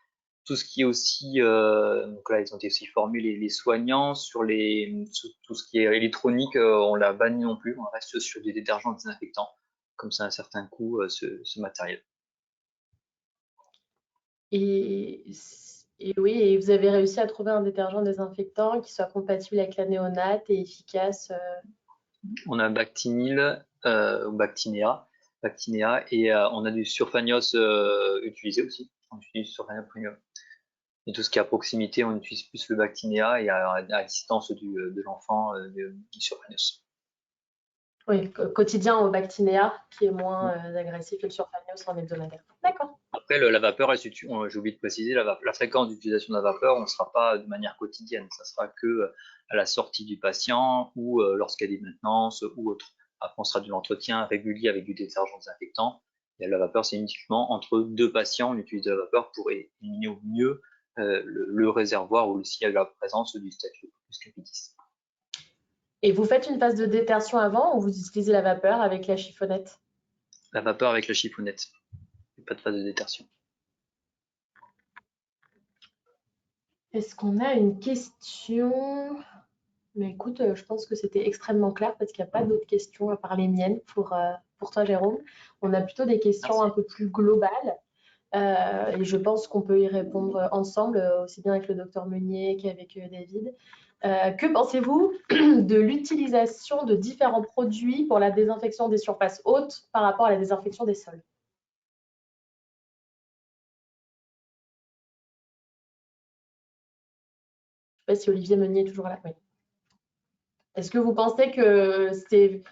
Tout ce qui est aussi, donc là ils ont été aussi formés les soignants sur tout ce qui est électronique, on l'a banni non plus, on reste sur des détergents désinfectants, comme ça à un certain coût ce matériel. Et oui, et vous avez réussi à trouver un détergent désinfectant qui soit compatible avec la néonate et efficace. On a Bactinil ou Bactinea, et on a du Surfanios utilisé aussi. On utilise Surfanios Premium. Et tout ce qui est à proximité, on utilise plus le Bactinea et à distance de l'enfant du Surfanios. Oui, quotidien au Bactinea, qui est moins agressif que le Surfanios en hebdomadaire. D'accord. Après, la vapeur, j'ai oublié de préciser, la fréquence d'utilisation de la vapeur, on ne sera pas de manière quotidienne. Ça sera que à la sortie du patient ou lorsqu'il y a des maintenances ou autre. Après, on sera de l'entretien régulier avec du détergent désinfectant. Et la vapeur, c'est uniquement entre deux patients, on utilise de la vapeur pour éliminer au mieux le réservoir ou s'il y a la présence du Staphylococcus capitis. Et vous faites une phase de détertion avant ou vous utilisez la vapeur avec la chiffonnette? La vapeur avec la chiffonnette. Pas de phase de détertion. Est-ce qu'on a une question? Mais écoute, je pense que c'était extrêmement clair parce qu'il n'y a pas d'autres questions à part les miennes pour toi, Jérôme. On a plutôt des questions un peu plus globales et je pense qu'on peut y répondre ensemble, aussi bien avec le docteur Meunier qu'avec David. Que pensez-vous de l'utilisation de différents produits pour la désinfection des surfaces hautes par rapport à la désinfection des sols? Je ne sais pas si Olivier Meunier est toujours là. Oui. Est-ce que vous pensez qu'il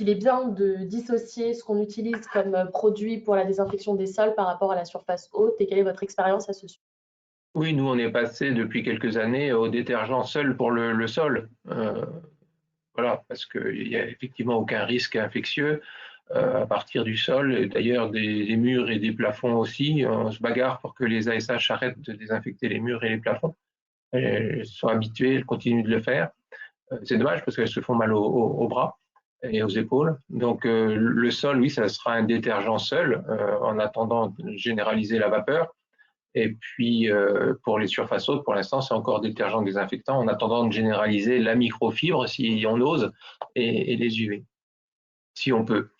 est bien de dissocier ce qu'on utilise comme produit pour la désinfection des sols par rapport à la surface haute et quelle est votre expérience à ce sujet? Oui, nous, on est passé depuis quelques années au détergent seul pour le sol. Voilà, parce qu'il n'y a effectivement aucun risque infectieux à partir du sol. Et d'ailleurs, des murs et des plafonds aussi. On se bagarre pour que les ASH arrêtent de désinfecter les murs et les plafonds. Elles sont habituées, elles continuent de le faire. C'est dommage parce qu'elles se font mal aux bras et aux épaules. Donc le sol, oui, ça sera un détergent seul en attendant de généraliser la vapeur. Et puis pour les surfaces hautes, pour l'instant, c'est encore détergent désinfectant en attendant de généraliser la microfibre si on ose et les UV, si on peut.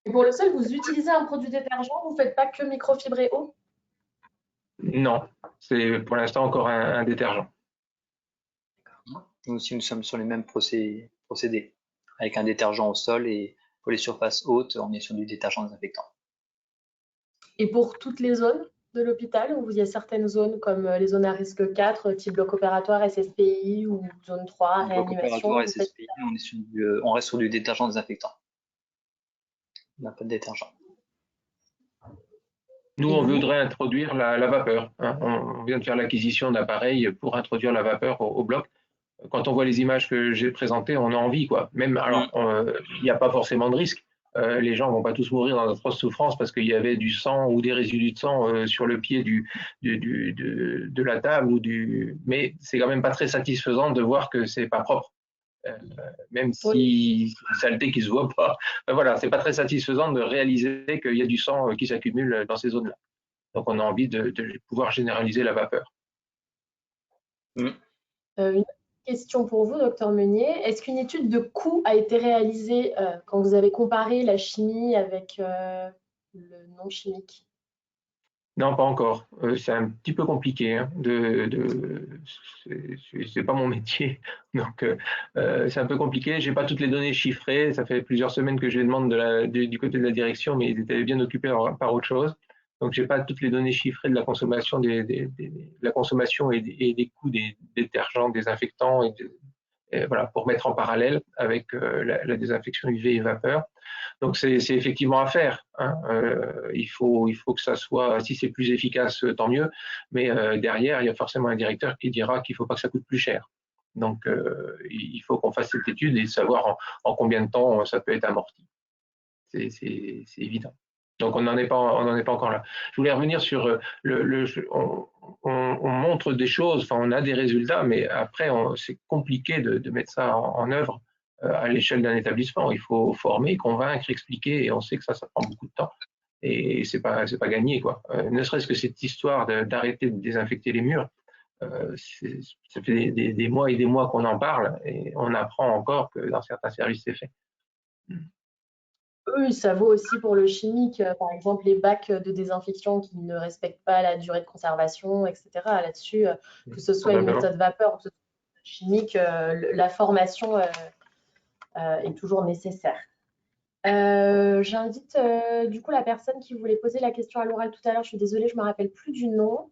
Et pour le sol, vous utilisez un produit détergent, vous ne faites pas que microfibre et eau? Non, c'est pour l'instant encore un détergent. Nous aussi, nous sommes sur les mêmes procédés, avec un détergent au sol et pour les surfaces hautes, on est sur du détergent désinfectant. Et pour toutes les zones de l'hôpital, où il y a certaines zones comme les zones à risque 4, type bloc opératoire, SSPI ou zone 3, réanimation? Bloc opératoire, SSPI, on reste sur du détergent désinfectant. On n'a pas de détergent. Nous, on voudrait introduire la vapeur. Hein. On vient de faire l'acquisition d'appareils pour introduire la vapeur au bloc. Quand on voit les images que j'ai présentées, on a envie, quoi. Même, alors, il n'y a pas forcément de risque. Les gens ne vont pas tous mourir dans d'atroces souffrances parce qu'il y avait du sang ou des résidus de sang sur le pied de la table mais c'est quand même pas très satisfaisant de voir que c'est pas propre. Même si c'est une saleté qui se voit pas. Voilà, c'est pas très satisfaisant de réaliser qu'il y a du sang qui s'accumule dans ces zones-là. Donc on a envie de pouvoir généraliser la vapeur. Une question pour vous, docteur Meunier. Est-ce qu'une étude de coût a été réalisée quand vous avez comparé la chimie avec le non chimique? Non, pas encore. C'est un petit peu compliqué. Hein, c'est pas mon métier, donc c'est un peu compliqué. J'ai pas toutes les données chiffrées. Ça fait plusieurs semaines que je les demande du côté de la direction, mais ils étaient bien occupés par autre chose. Donc j'ai pas toutes les données chiffrées de la consommation la consommation et des coûts des détergents, désinfectants et voilà, pour mettre en parallèle avec la désinfection UV et vapeur. Donc c'est effectivement à faire. Hein. Il faut que ça soit, si c'est plus efficace, tant mieux. Mais derrière, il y a forcément un directeur qui dira qu'il ne faut pas que ça coûte plus cher. Donc, il faut qu'on fasse cette étude et savoir en combien de temps ça peut être amorti. C'est évident. Donc, on n'en est pas encore là. Je voulais revenir sur on montre des choses, enfin, on a des résultats, mais après, c'est compliqué de mettre ça en œuvre à l'échelle d'un établissement. Il faut former, convaincre, expliquer, et on sait que ça prend beaucoup de temps. Et c'est pas gagné, quoi. Ne serait-ce que cette histoire d'arrêter de désinfecter les murs, ça fait des mois et des mois qu'on en parle, et on apprend encore que dans certains services, c'est fait. Oui, ça vaut aussi pour le chimique. Par exemple, les bacs de désinfection qui ne respectent pas la durée de conservation, etc. Là-dessus, que ce soit une méthode vapeur ou que ce soit chimique, la formation est toujours nécessaire. J'invite du coup la personne qui voulait poser la question à l'oral tout à l'heure. Je suis désolée, je ne me rappelle plus du nom.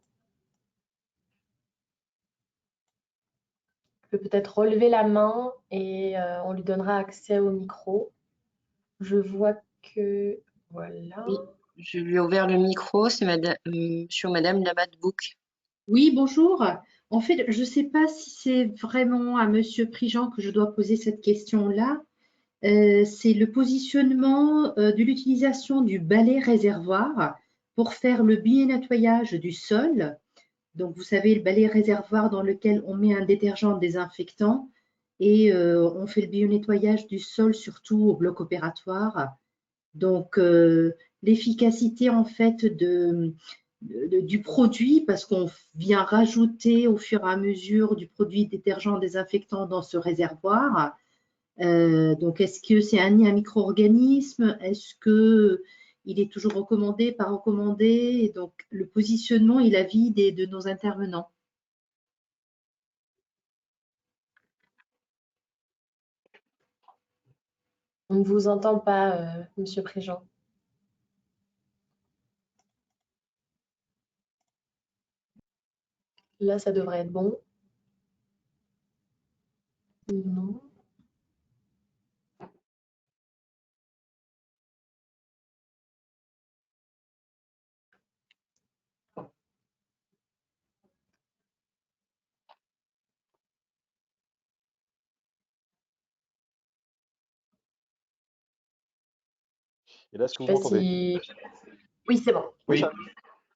Peut peut-être relever la main et on lui donnera accès au micro. Je vois que voilà. Oui, je lui ai ouvert le micro, c'est sur Madame Lamadbouk. Oui, bonjour. En fait, je ne sais pas si c'est vraiment à Monsieur Prigent que je dois poser cette question-là. C'est le positionnement de l'utilisation du balai réservoir pour faire le bio-nettoyage du sol. Donc, vous savez, le balai réservoir dans lequel on met un détergent désinfectant et on fait le bio-nettoyage du sol, surtout au bloc opératoire. Donc, l'efficacité en fait du produit, parce qu'on vient rajouter au fur et à mesure du produit détergent désinfectant dans ce réservoir. Donc, est-ce que c'est un micro-organisme? Est-ce que il est toujours recommandé, pas recommandé? Et donc, le positionnement et l'avis de nos intervenants. On ne vous entend pas, Monsieur Prigent. Là, ça devrait être bon. Non. Et là, est-ce que vous Je sais pas m'entendez? si... Oui, c'est bon. Oui.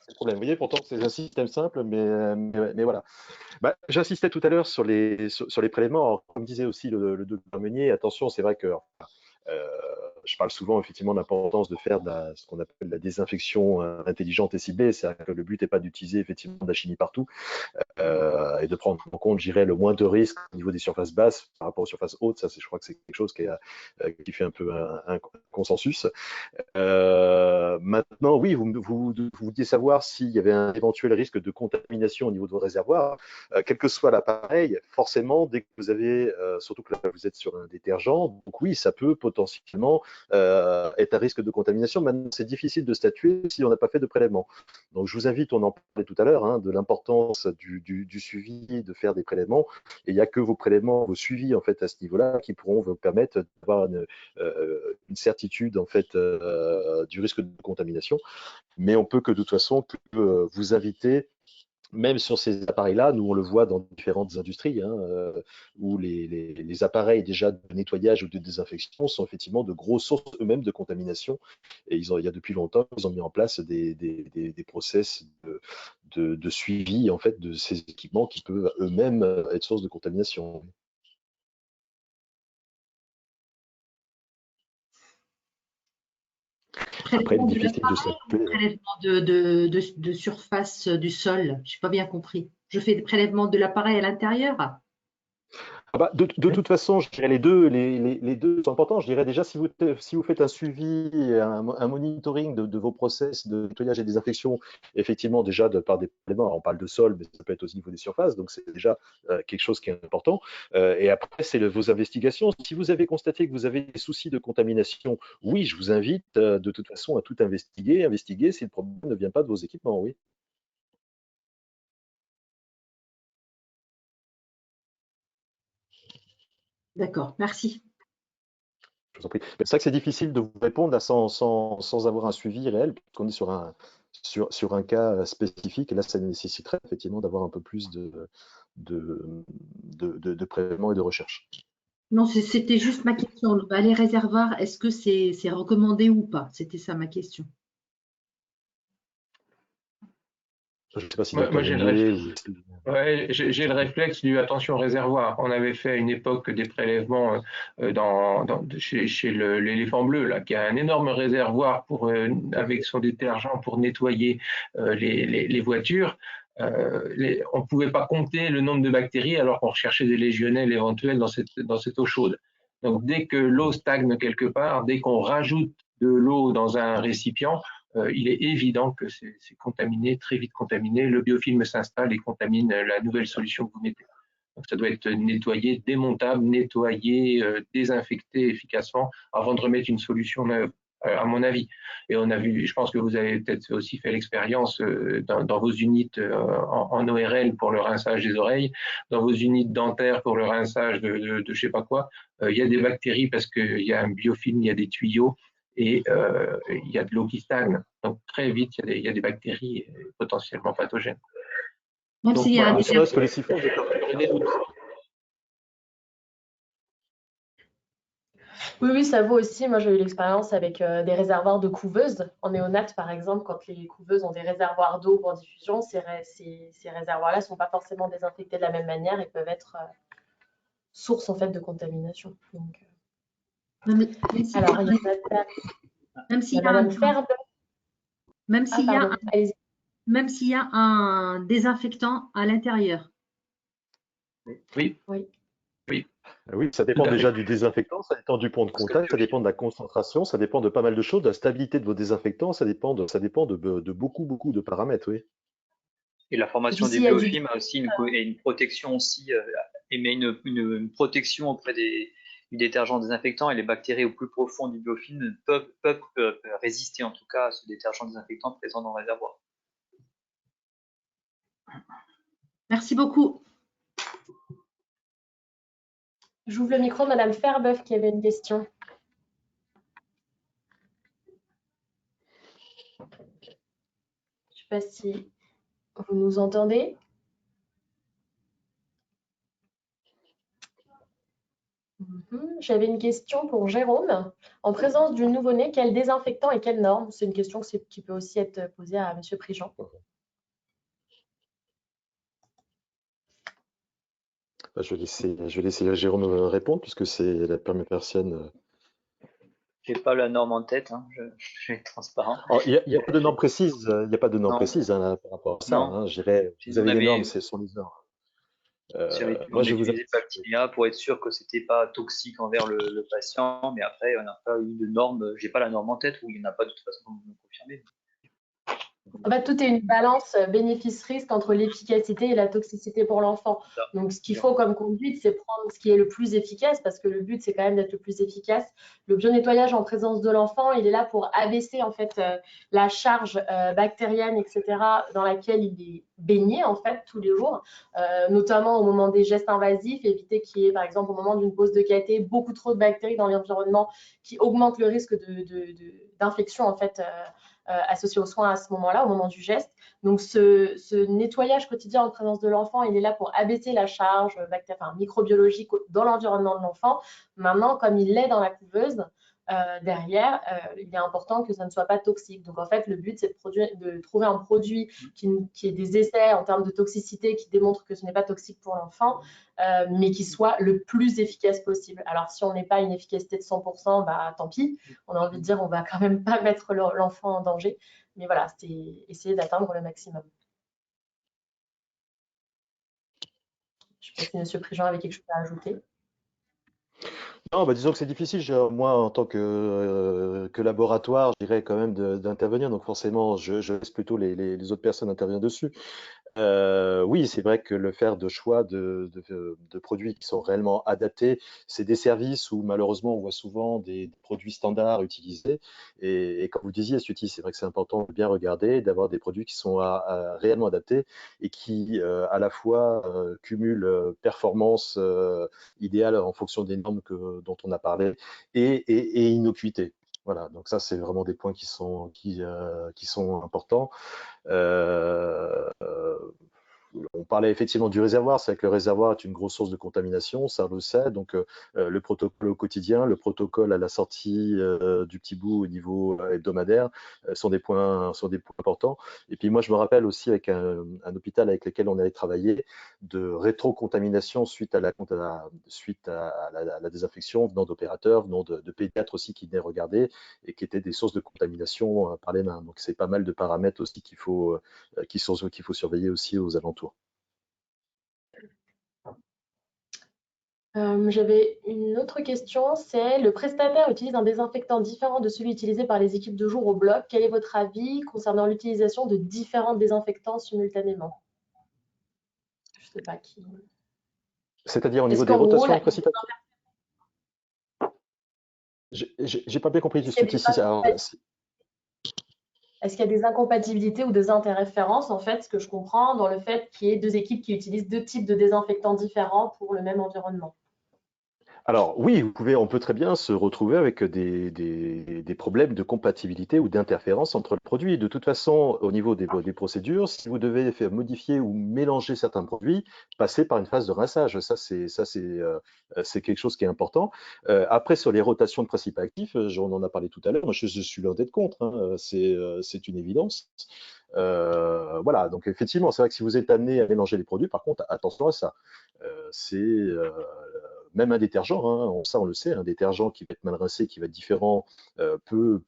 C'est le problème. Vous voyez, pourtant, c'est un système simple, mais voilà. Bah, j'insistais tout à l'heure sur les prélèvements. Alors, comme disait aussi le docteur Meunier, attention, c'est vrai que je parle souvent effectivement de l'importance de faire ce qu'on appelle la désinfection intelligente et ciblée. C'est-à-dire que le but n'est pas d'utiliser effectivement de la chimie partout et de prendre en compte, je dirais, le moins de risques au niveau des surfaces basses par rapport aux surfaces hautes. Ça, je crois que c'est quelque chose qui fait un peu un consensus. Maintenant, oui, vous vouliez savoir s'il y avait un éventuel risque de contamination au niveau de vos réservoirs. Quel que soit l'appareil, forcément, dès que vous avez, surtout que là, vous êtes sur un détergent, donc oui, ça peut potentiellement être un risque de contamination. Maintenant, c'est difficile de statuer si on n'a pas fait de prélèvement. Donc, je vous invite, on en parlait tout à l'heure, hein, de l'importance du suivi, de faire des prélèvements. Et il n'y a que vos prélèvements, vos suivis, en fait, à ce niveau-là, qui pourront vous permettre d'avoir une certitude, en fait, du risque de contamination. Mais on peut que, de toute façon, vous inviter, même sur ces appareils-là, nous on le voit dans différentes industries, hein, où les appareils déjà de nettoyage ou de désinfection sont effectivement de grosses sources eux-mêmes de contamination. Et il y a depuis longtemps, ils ont mis en place des process de suivi en fait de ces équipements qui peuvent eux-mêmes être source de contamination. Après, il est difficile de statuer. Prélèvement de surface du sol, je n'ai pas bien compris. Je fais des prélèvements de l'appareil à l'intérieur? Ah bah, de toute façon, je dirais les deux sont importants. Je dirais déjà, si vous faites un suivi, un monitoring de vos process de nettoyage et désinfection, effectivement, déjà par des prélèvements, on parle de sol, mais ça peut être aussi au niveau des surfaces, donc c'est déjà quelque chose qui est important. Et après, c'est vos investigations. Si vous avez constaté que vous avez des soucis de contamination, oui, je vous invite de toute façon à tout investiguer si le problème ne vient pas de vos équipements, oui. D'accord, merci. Je vous en prie. Mais c'est vrai que c'est difficile de vous répondre là, sans avoir un suivi réel, puisqu'on est sur un cas spécifique, et là, ça nécessiterait effectivement d'avoir un peu plus de prélèvements et de recherche. Non, c'était juste ma question. Le balai réservoir, est-ce que c'est recommandé ou pas? C'était ça ma question. Je ne sais pas si Moi, j'ai le réflexe. ou... Ouais, j'ai le réflexe du attention réservoir. On avait fait à une époque des prélèvements chez l'éléphant bleu, là, qui a un énorme réservoir avec son détergent pour nettoyer les voitures. On ne pouvait pas compter le nombre de bactéries alors qu'on recherchait des légionnelles éventuels dans cette eau chaude. Donc, dès que l'eau stagne quelque part, dès qu'on rajoute de l'eau dans un récipient, il est évident que c'est contaminé, très vite contaminé. Le biofilm s'installe et contamine la nouvelle solution que vous mettez. Donc, ça doit être nettoyé, démontable, nettoyé, désinfecté efficacement avant de remettre une solution neuve, à mon avis. Et on a vu, je pense que vous avez peut-être aussi fait l'expérience dans vos unités en ORL pour le rinçage des oreilles, dans vos unités dentaires pour le rinçage de je sais pas quoi. Il y a des bactéries parce qu'il y a un biofilm, il y a des tuyaux et il y a de l'eau qui stagne. Donc très vite, il y a des bactéries potentiellement pathogènes. Même Donc, s'il y a voilà, un ne serait-ce que les siphons, j'ai quand même des doutes. Oui, ça vaut aussi. Moi, j'ai eu l'expérience avec des réservoirs de couveuses. En néonate, par exemple, quand les couveuses ont des réservoirs d'eau pour diffusion, ces réservoirs-là ne sont pas forcément désinfectés de la même manière et peuvent être source en fait de contamination. Donc, même alors, il y a Madame Ferbe. Même Ah, s'il y a pardon, allez-y. même s'il y a un désinfectant à l'intérieur. Oui. Oui. Oui. Oui, ça dépend Tout à déjà fait. du désinfectant, ça dépend du point de contact, ça dépend de la concentration, ça dépend de pas mal de choses, de la stabilité de vos désinfectants, ça dépend de beaucoup, beaucoup de paramètres, oui. Et la Et puis, formation des s'il y a du biofilms a aussi une protection aussi, émet une protection auprès du détergent désinfectant, et les bactéries au plus profond du biofilm peuvent résister en tout cas à ce détergent désinfectant présent dans le réservoir. Merci beaucoup. J'ouvre le micro, Madame Ferbeuf qui avait une question. Je ne sais pas si vous nous entendez. J'avais une question pour Jérôme. En présence du nouveau-né, quel désinfectant et quelles normes? C'est une question qui peut aussi être posée à Monsieur Prigent. Je vais laisser Jérôme répondre, puisque c'est la première personne. J'ai pas la norme en tête, hein, je vais être transparent. Il n'y a pas de norme précise, il n'y a pas de norme Non. précise par rapport à ça. Non. Hein, je dirais, vous avez les normes, ce sont les normes. On utilisait Bactinia pour être sûr que c'était pas toxique envers le patient, mais après, on n'a pas eu de norme. J'ai pas la norme en tête, ou il n'y en a pas de toute façon, vous me confirmez. En fait, tout est une balance bénéfice-risque entre l'efficacité et la toxicité pour l'enfant. Donc, ce qu'il faut comme conduite, c'est prendre ce qui est le plus efficace, parce que le but, c'est quand même d'être le plus efficace. Le bio-nettoyage en présence de l'enfant, il est là pour abaisser en fait la charge bactérienne, etc., dans laquelle il est baigné en fait tous les jours, notamment au moment des gestes invasifs, éviter qu'il y ait, par exemple, au moment d'une pause de caté, beaucoup trop de bactéries dans l'environnement qui augmentent le risque d'infection en fait. Associé aux soins à ce moment-là, au moment du geste. Donc, ce nettoyage quotidien en présence de l'enfant, il est là pour abaisser la charge microbiologique dans l'environnement de l'enfant. Maintenant, comme il l'est dans la couveuse, derrière, il est important que ça ne soit pas toxique. Donc, en fait, le but, c'est de trouver un produit qui ait des essais en termes de toxicité qui démontrent que ce n'est pas toxique pour l'enfant, mais qui soit le plus efficace possible. Alors, si on n'est pas une efficacité de 100%, bah, tant pis. On a envie de dire, on va quand même pas mettre l'enfant en danger. Mais voilà, c'est essayer d'atteindre le maximum. Je ne sais pas si M. Prigent avait quelque chose à ajouter. Non, disons que c'est difficile. Moi, en tant que laboratoire, je dirais quand même d'intervenir. Donc forcément, je laisse plutôt les autres personnes intervenir dessus. Oui, c'est vrai que le faire de choix de produits qui sont réellement adaptés, c'est des services où malheureusement on voit souvent des produits standards utilisés. Et comme vous disiez, Suti, c'est vrai que c'est important de bien regarder, d'avoir des produits qui sont réellement adaptés et qui à la fois cumulent performance idéale en fonction des normes dont on a parlé et innocuité. Voilà, donc ça c'est vraiment des points qui sont importants. Euh, on parlait effectivement du réservoir, c'est que le réservoir est une grosse source de contamination, ça on le sait. Donc le protocole au quotidien, le protocole à la sortie du petit bout au niveau hebdomadaire sont des points importants. Et puis moi je me rappelle aussi avec un hôpital avec lequel on avait travaillé de rétrocontamination suite à la désinfection venant d'opérateurs, venant de pédiatres aussi qui venaient regarder et qui étaient des sources de contamination par les mains. Donc c'est pas mal de paramètres aussi qu'il faut surveiller aussi aux alentours. J'avais une autre question, c'est le prestataire utilise un désinfectant différent de celui utilisé par les équipes de jour au bloc. Quel est votre avis concernant l'utilisation de différents désinfectants simultanément? Je ne sais pas qui. C'est-à-dire au niveau des rotations précipitations? J'ai pas bien compris du tout ici. Est-ce qu'il y a des incompatibilités ou des interférences, en fait, ce que je comprends, dans le fait qu'il y ait deux équipes qui utilisent deux types de désinfectants différents pour le même environnement? Alors oui, on peut très bien se retrouver avec des problèmes de compatibilité ou d'interférence entre le produit. De toute façon, au niveau des procédures, si vous devez faire modifier ou mélanger certains produits, passez par une phase de rinçage. Ça, c'est quelque chose qui est important. Après, sur les rotations de principes actifs, on en a parlé tout à l'heure, moi je suis loin d'être contre, hein. C'est une évidence. Voilà, donc effectivement, c'est vrai que si vous êtes amené à mélanger les produits, par contre, attention à ça. Même un détergent, hein, ça on le sait, un détergent qui va être mal rincé, qui va être différent, peut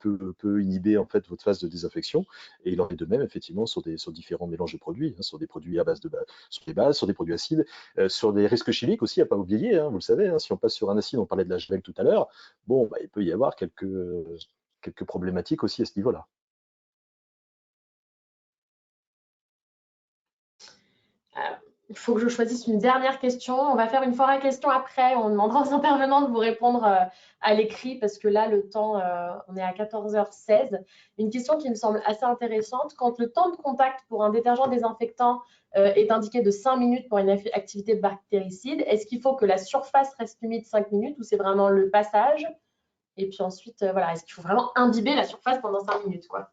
inhiber en fait votre phase de désinfection. Et il en est de même effectivement sur différents mélanges de produits, hein, sur des produits à base sur des bases, sur des produits acides, sur des risques chimiques aussi à pas oublier, hein, vous le savez, hein, si on passe sur un acide, on parlait de la Javel tout à l'heure, bon, il peut y avoir quelques problématiques aussi à ce niveau-là. Il faut que je choisisse une dernière question. On va faire une foire à questions après. On demandera aux intervenants de vous répondre à l'écrit parce que là, le temps, on est à 14h16. Une question qui me semble assez intéressante. Quand le temps de contact pour un détergent désinfectant est indiqué de 5 minutes pour une activité bactéricide, est-ce qu'il faut que la surface reste humide 5 minutes ou c'est vraiment le passage? Et puis ensuite, voilà, est-ce qu'il faut vraiment imbiber la surface pendant 5 minutes, quoi?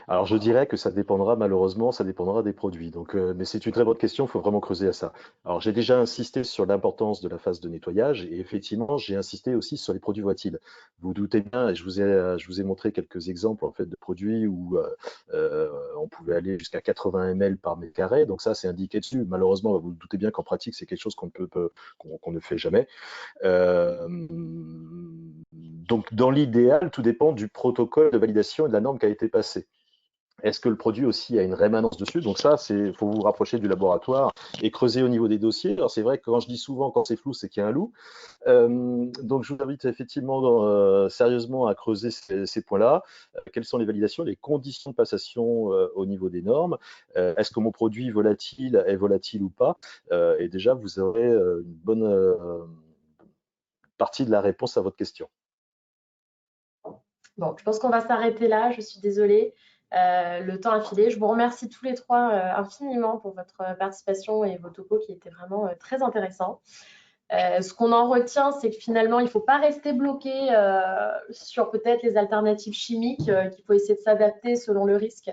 Alors je dirais que ça dépendra malheureusement, ça dépendra des produits. Donc, mais c'est une très bonne question, il faut vraiment creuser à ça. Alors j'ai déjà insisté sur l'importance de la phase de nettoyage et effectivement j'ai insisté aussi sur les produits volatiles. Vous vous doutez bien, et je vous ai montré quelques exemples en fait de produits où on pouvait aller jusqu'à 80 ml par mètre carré. Donc ça c'est indiqué dessus. Malheureusement, vous vous doutez bien qu'en pratique c'est quelque chose qu'on ne fait jamais. Donc dans l'idéal, tout dépend du protocole de validation et de la norme qui a été passée. Est-ce que le produit aussi a une rémanence dessus? Donc ça, il faut vous rapprocher du laboratoire et creuser au niveau des dossiers. Alors c'est vrai que quand je dis souvent quand c'est flou, c'est qu'il y a un loup. Donc je vous invite effectivement sérieusement à creuser ces points-là. Quelles sont les validations, les conditions de passation au niveau des normes? Est-ce que mon produit volatile est volatile ou pas? Et déjà, vous aurez une bonne partie de la réponse à votre question. Bon, je pense qu'on va s'arrêter là. Je suis désolée. Le temps a filé. Je vous remercie tous les trois infiniment pour votre participation et vos topos qui étaient vraiment très intéressants. Ce qu'on en retient, c'est que finalement, il ne faut pas rester bloqué sur peut-être les alternatives chimiques, qu'il faut essayer de s'adapter selon le risque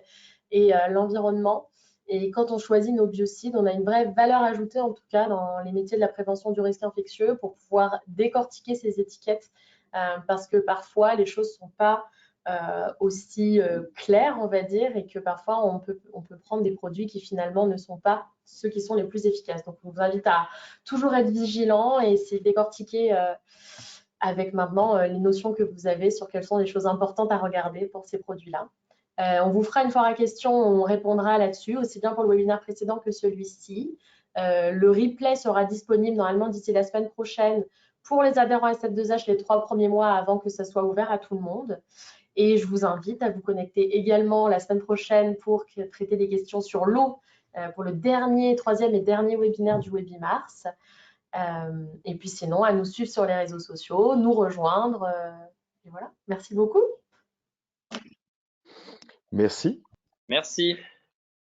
et l'environnement. Et quand on choisit nos biocides, on a une vraie valeur ajoutée, en tout cas, dans les métiers de la prévention du risque infectieux pour pouvoir décortiquer ces étiquettes parce que parfois, les choses ne sont pas aussi claires, on va dire, et que parfois, on peut prendre des produits qui finalement ne sont pas ceux qui sont les plus efficaces. Donc, on vous invite à toujours être vigilant et essayer de décortiquer avec maintenant les notions que vous avez sur quelles sont les choses importantes à regarder pour ces produits-là. On vous fera une foire à questions, on répondra là-dessus, aussi bien pour le webinaire précédent que celui-ci. Le replay sera disponible normalement d'ici la semaine prochaine pour les adhérents SF2H les 3 premiers mois avant que ça soit ouvert à tout le monde. Et je vous invite à vous connecter également la semaine prochaine pour traiter des questions sur l'eau pour le troisième et dernier webinaire du Webimars. Et puis sinon, à nous suivre sur les réseaux sociaux, nous rejoindre. Et voilà, merci beaucoup. Merci. Merci.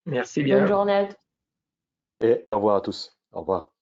Merci bien. Bonne journée à tous. Et au revoir à tous. Au revoir.